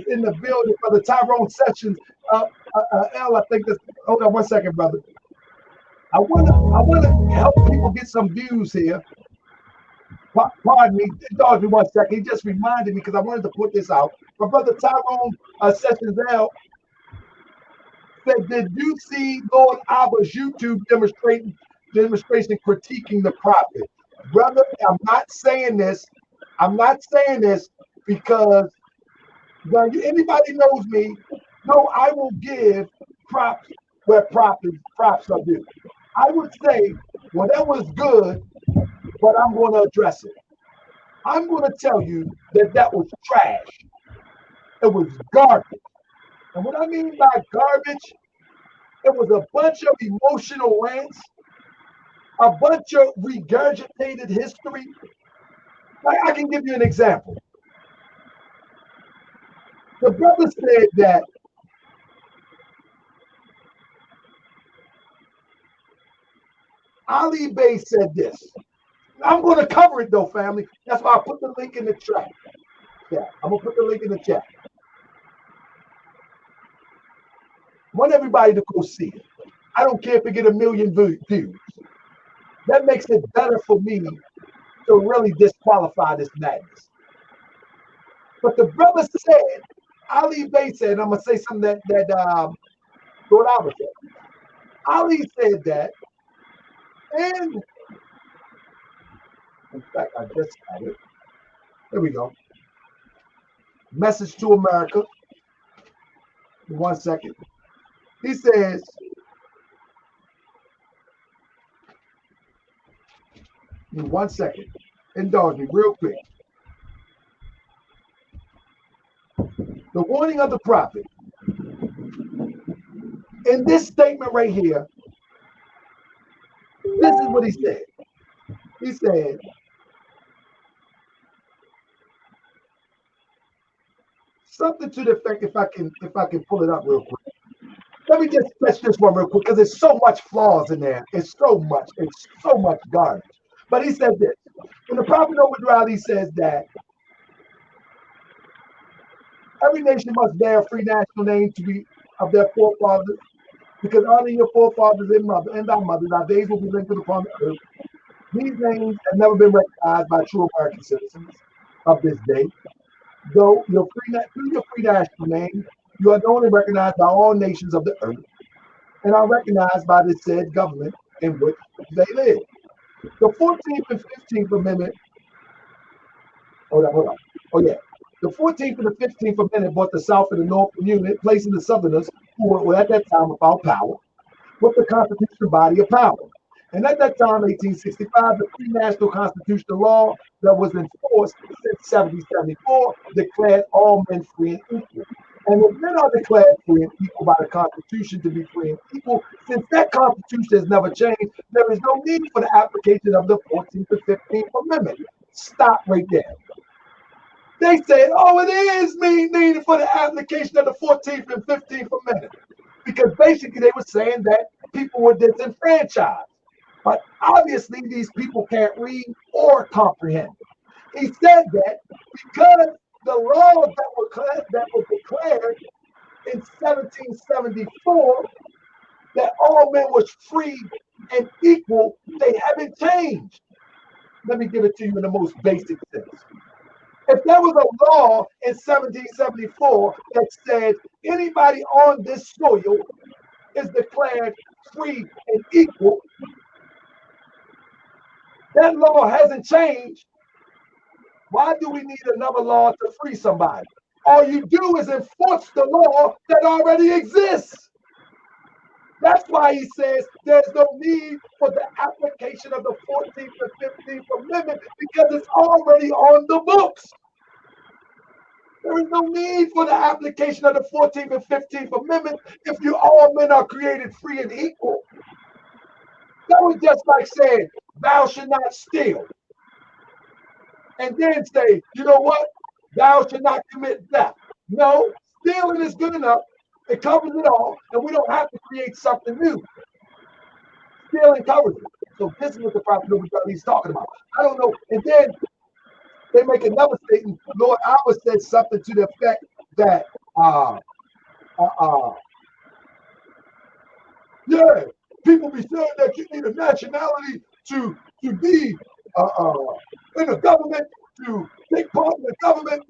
in the building for the Tyrone Sessions. L, I think this. Hold on 1 second, brother. I want to help people get some views here. Pardon me, indulge me 1 second. He just reminded me because I wanted to put this out. My brother Tyrone Sessions L said, "Did you see Lord Abba's YouTube demonstration critiquing the prophet?" Brother, I'm not saying this because Now, anybody knows me, know I will give props where props are due. I would say, well, that was good, but I'm going to address it. I'm going to tell you that was trash. It was garbage. And what I mean by garbage, it was a bunch of emotional rants, a bunch of regurgitated history. I can give you an example. The brother said that Ali Bey said this. I'm going to cover it though, family. That's why I put the link in the chat. Yeah, I'm going to put the link in the chat. I want everybody to go see it. I don't care if it get 1 million views. That makes it better for me to really disqualify this madness. But the brother said, Ali Bey said, I'm going to say something that Lord Albert said. Ali said that, and in fact, I just had it. There we go. Message to America. 1 second. He says, in 1 second, indulge me real quick. The warning of the prophet. In this statement right here, this is what he said. He said, something to the effect, if I can pull it up real quick. Let me just fetch this one real quick because there's so much flaws in there. It's so much garbage. But he said this. When the prophet Obadiah says that every nation must bear a free national name to be of their forefathers, because honor your forefathers and thy mother, thy days will be lengthened upon the earth. These names have never been recognized by true American citizens of this day. Though through your free national name, you are known and recognized by all nations of the earth, and are recognized by the said government in which they live. The 14th and 15th Amendment. Hold on. Oh yeah. The 14th and the 15th Amendment brought the South and the North in unit, placing the Southerners, who were at that time without power, with the Constitutional body of power. And at that time, 1865, the free national constitutional law that was enforced since 1774 declared all men free and equal. And if men are declared free and equal by the Constitution to be free and equal, since that Constitution has never changed, there is no need for the application of the 14th and 15th Amendment. Stop right there. They said, oh, it is needed for the application of the 14th and 15th Amendment. Because basically they were saying that people were disenfranchised. But obviously these people can't read or comprehend. He said that because the laws that were declared in 1774 that all men was free and equal, they haven't changed. Let me give it to you in the most basic sense. If there was a law in 1774 that said anybody on this soil is declared free and equal, that law hasn't changed. Why do we need another law to free somebody? All you do is enforce the law that already exists. That's why he says there's no need for the application of the 14th and 15th Amendment because it's already on the books. There is no need for the application of the 14th and 15th Amendment if you all men are created free and equal. That was just like saying, thou should not steal. And then say, you know what? Thou should not commit theft. No, stealing is good enough. It covers it all, and we don't have to create something new. Stealing covers it. So this is what the prophet is talking about. I don't know. And then they make another statement. Lord Albert said something to the effect that, yeah, people be saying that you need a nationality to be in the government, to take part in the government.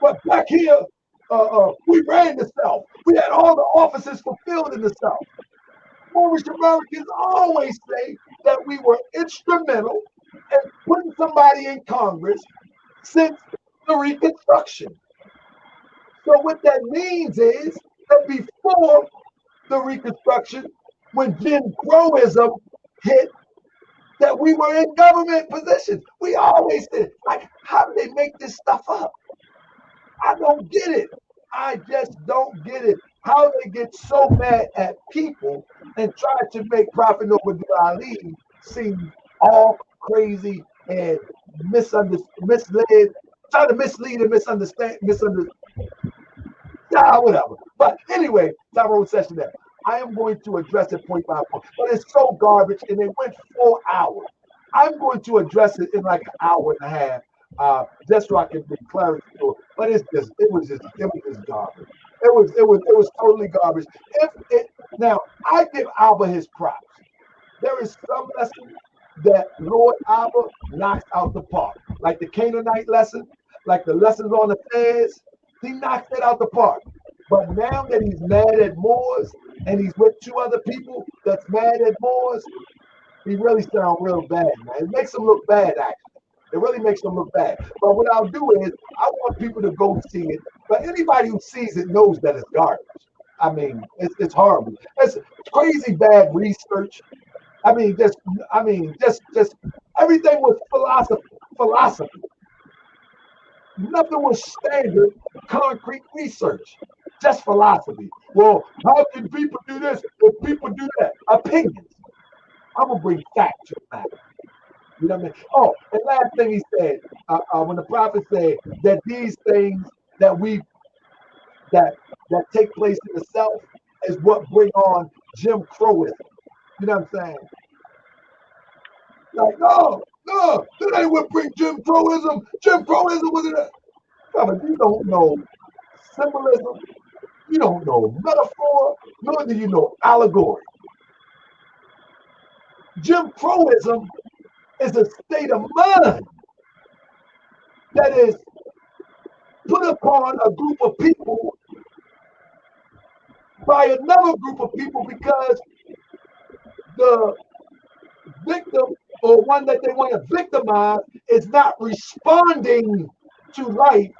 But back here, we ran the South. We had all the offices fulfilled in the South. Moorish Americans always say that we were instrumental in putting somebody in Congress since the Reconstruction. So what that means is that before the Reconstruction, when Jim Crowism hit, that we were in government positions. We always said, like, how do they make this stuff up? I don't get it. I just don't get it. How they get so mad at people and try to make Prophet Noble Ali seem all crazy and misled, trying to mislead and misunderstand, whatever. But anyway, Tyrone Session there. I am going to address it point by point, but it's so garbage, and it went 4 hours. I'm going to address it in like an hour and a half, just so I can bring clarity to it. But it was just garbage. It was totally garbage. Now I give Alba his props. There is some lessons that Lord Alba knocks out the park, like the Canaanite lesson, like the lessons on the feds. He knocked it out the park. But now that he's mad at Moors and he's with 2 other people that's mad at Moors, he really sounds real bad, man. It makes him look bad, actually. It really makes him look bad. But what I'll do is I want people to go see it. But anybody who sees it knows that it's garbage. I mean, it's horrible. It's crazy bad research. Just everything was philosophy. Nothing was standard, concrete research, just philosophy. Well, how can people do this if people do that? Opinions. I'm going to bring fact to the matter. You know what I mean? Oh, and last thing he said, when the prophet said that these things that take place in the South is what bring on Jim Crowism. You know what I'm saying? Like, no, that ain't what bring Jim Crowism. Jim Crowism was in that. You don't know symbolism. You don't know metaphor. Nor do you know allegory. Jim Crowism is a state of mind that is put upon a group of people by another group of people because the victim or one that they want to victimize is not responding to life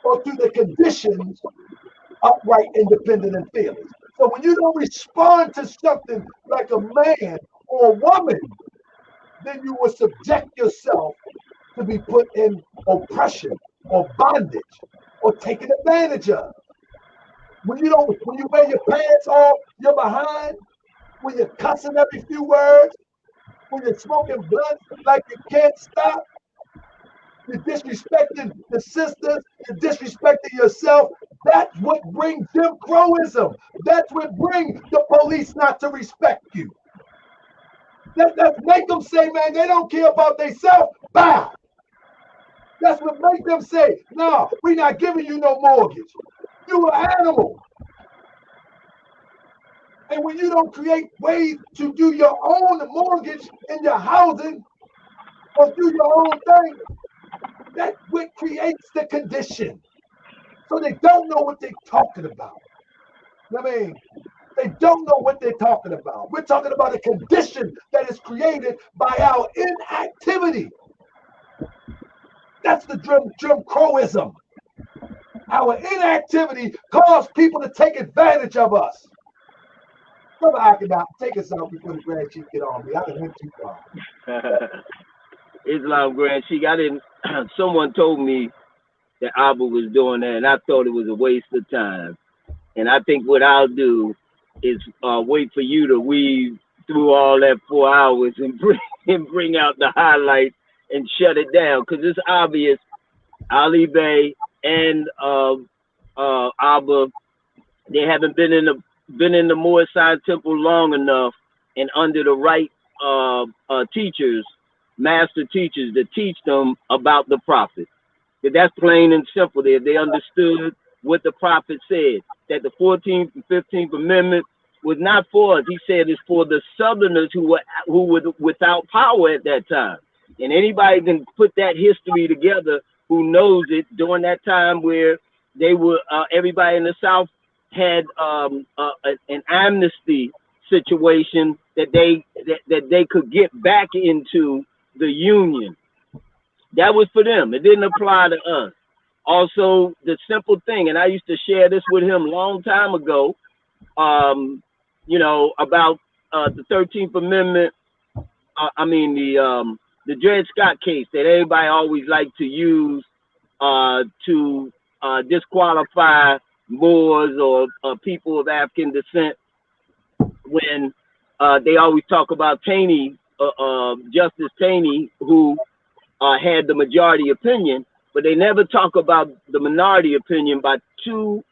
or to the conditions upright, independent, and fearless. So when you don't respond to something like a man or a woman, then you will subject yourself to be put in oppression or bondage or taken advantage of. When you wear your pants off, you're behind. When you're cussing every few words, when you're smoking blunts like you can't stop, you're disrespecting the sisters, you're disrespecting yourself. That's what brings Jim Crowism. That's what brings the police not to respect you. That make them say, man, they don't care about themselves. Bow. That's what make them say, no, we're not giving you no mortgage. You're an animal. And when you don't create ways to do your own mortgage in your housing or do your own thing, that's what creates the condition. So they don't know what they're talking about. I mean, they don't know what they're talking about. We're talking about a condition that is created by our inactivity. That's the Jim Crowism. Our inactivity caused people to take advantage of us. Brother Akhenaten, take us out before the Grand Chief get on me. I done went too far. Islam Grand Chief, someone told me that Abba was doing that, and I thought it was a waste of time. And I think what I'll do is wait for you to weave through all that 4 hours and bring out the highlights and shut it down, because it's obvious Ali Bey and Abba, they haven't been in the Moorish Science Temple long enough and under the right teachers, master teachers, to teach them about the prophet. That's plain and simple. They understood what the prophet said, that the 14th and 15th Amendment was not for us. He said it's for the Southerners who were without power at that time. And anybody can put that history together who knows it during that time where they were everybody in the South had an amnesty situation that they could get back into the Union. That was for them. It didn't apply to us. Also, the simple thing, and I used to share this with him a long time ago, you know, about the 13th Amendment. The Dred Scott case that everybody always liked to use to disqualify Moors or people of African descent when they always talk about Taney, Justice Taney, who had the majority opinion, but they never talk about the minority opinion by two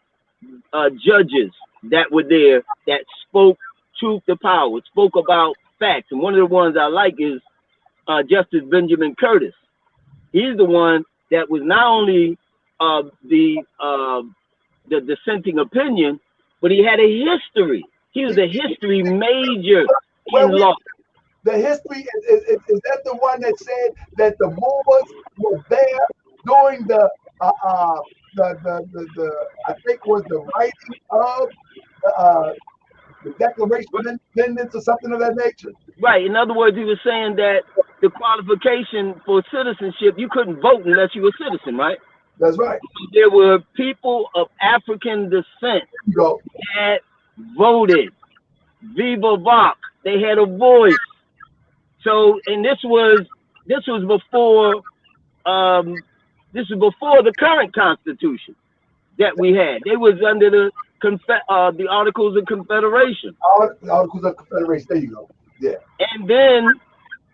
judges that were there that spoke truth to power, spoke about facts. And one of the ones I like is Justice Benjamin Curtis. He's the one that was not only the dissenting opinion, but he had a history. He was a history major in law. The history is that the one that said that the Moors were there during the I think was the writing of the Declaration of Independence or something of that nature. Right. In other words, he was saying that the qualification for citizenship, you couldn't vote unless you were a citizen, right? That's right. There were people of African descent that voted. Viva Vox. They had a voice. So, and this was before the current Constitution that we had. They was under the Articles of Confederation. Articles of Confederation. There you go. Yeah. And then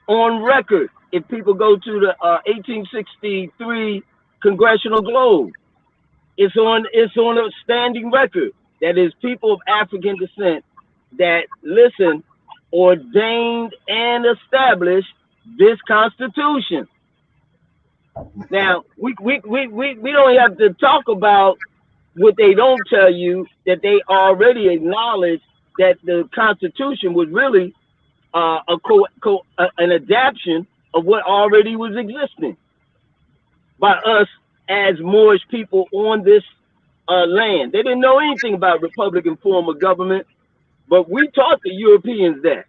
on record, if people go to the 1863 Congressional Globe, it's on a standing record that is people of African descent that ordained and established this Constitution. Now we don't have to talk about what they don't tell you, that they already acknowledged that the Constitution was really an adaptation of what already was existing by us as Moorish people on this land. They didn't know anything about Republican form of government, but we taught the Europeans that.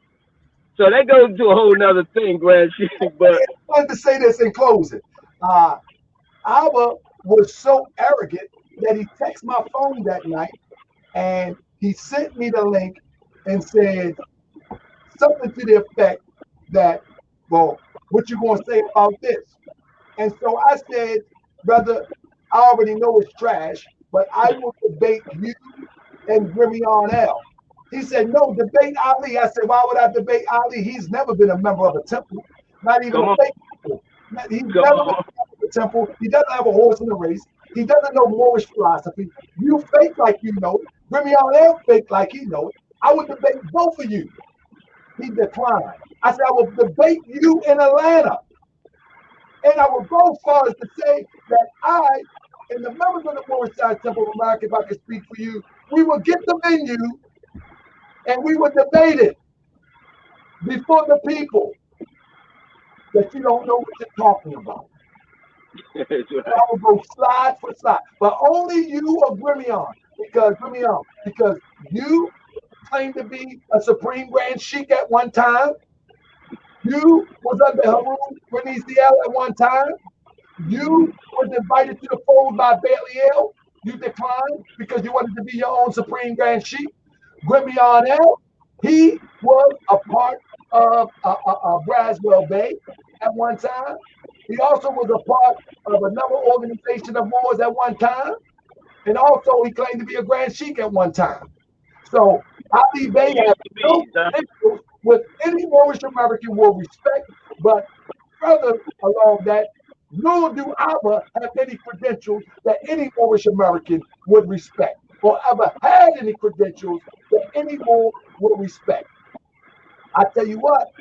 So that goes to a whole nother thing, Grand Chief. But I wanted to say this in closing. Abba was so arrogant that he texted my phone that night and he sent me the link and said something to the effect that, well, what you gonna say about this? And so I said, brother, I already know it's trash, but I will debate you and Grimion L. He said, no, debate Ali. I said, why would I debate Ali? He's never been a member of a temple, not even a fake temple. He's never been a member of a temple. He doesn't have a horse in the race. He doesn't know Moorish philosophy. You fake like you know it. Grimion L fake like he know it. I would debate both of you. He declined. I said, I will debate you in Atlanta. And I will go as far as to say that I and the members of the Moorish Side Temple of America, if I can speak for you, we will get the venue and we will debate it before the people that you don't know what you're talking about. Right. I will go slide for slide, but only you or Grimion, because you claim to be a Supreme Grand Sheik at one time. You was under Haroun Renziel at one time. You was invited to the fold by Belial. You declined because you wanted to be your own Supreme Grand Sheik. Grimion L, he was a part of Braswell Bay at one time. He also was a part of another organization of Moors at one time. And also he claimed to be a Grand Sheik at one time. So Ali Bey has no credentials with any Moorish American will respect, but further along that, nor do Abba have any credentials that any Moorish American would respect, or ever had any credentials that any Moor would respect. I tell you what,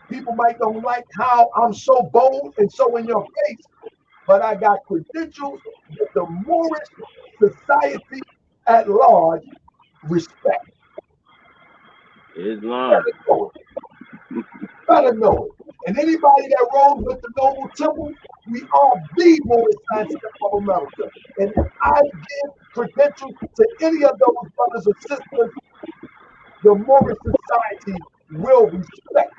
people might don't like how I'm so bold and so in your face, but I got credentials that the Moorish society at large respect. Islam. Better know it. And anybody that rolls with the Noble Temple, we are the Moorish Science Temple of America. And if I give credentials to any of those brothers or sisters, the Moorish society will respect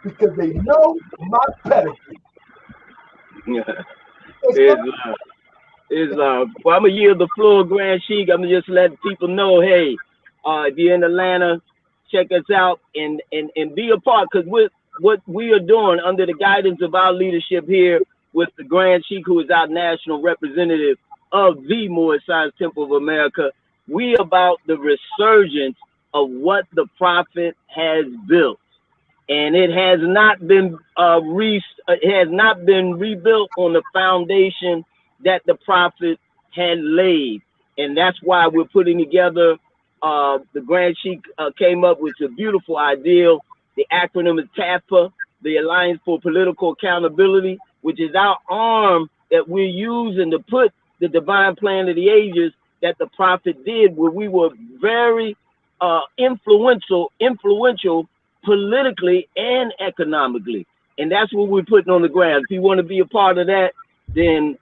because they know my pedigree. Islam. Islam. Well, I'm gonna yield the floor, Grand Sheik. I'm gonna just let people know, hey, if you're in Atlanta, check us out and be a part, because what we are doing under the guidance of our leadership here with the Grand Sheik, who is our national representative of the Moorish Science Temple of America. We about the resurgence of what the Prophet has built, and it has not been it has not been rebuilt on the foundation that the Prophet had laid, and that's why we're putting together. The Grand Sheik came up with a beautiful ideal. The acronym is TAPA, the Alliance for Political Accountability, which is our arm that we're using to put the divine plan of the ages that the Prophet did, where we were very influential politically and economically. And that's what we're putting on the ground. If you want to be a part of that, then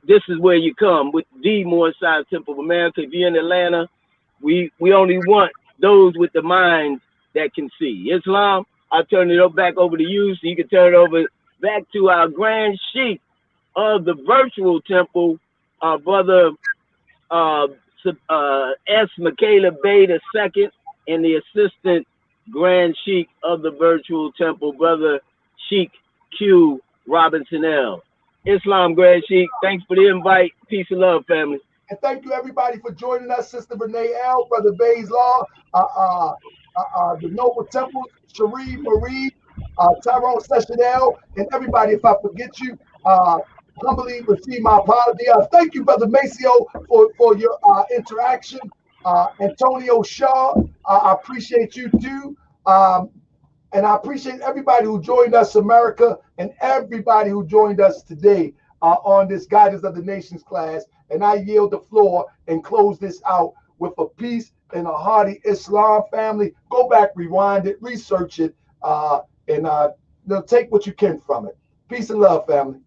this is where you come with the Moorish Science Temple of America. If you're in Atlanta, we only want those with the minds that can see. Islam, I'll turn it back over to you, so you can turn it over back to our Grand Sheik of the virtual temple, Brother S. Michaela Bey II, and the Assistant Grand Sheik of the virtual temple, Brother Sheik Q. Robinson L. Islam, Grand Sheik, thanks for the invite. Peace and love, family. And thank you, everybody, for joining us. Sister Renee L., Brother Bayes Law, the Noble Temple, Cherie Marie, Tyrone Session L., and everybody, if I forget you, humbly receive my apology. Thank you, Brother Maceo, for your interaction. Antonio Shaw, I appreciate you too. And I appreciate everybody who joined us, America, and everybody who joined us today on this Guidance of the Nations class. And I yield the floor and close this out with a peace and a hearty Islam, family. Go back, rewind it, research it, and take what you can from it. Peace and love, family.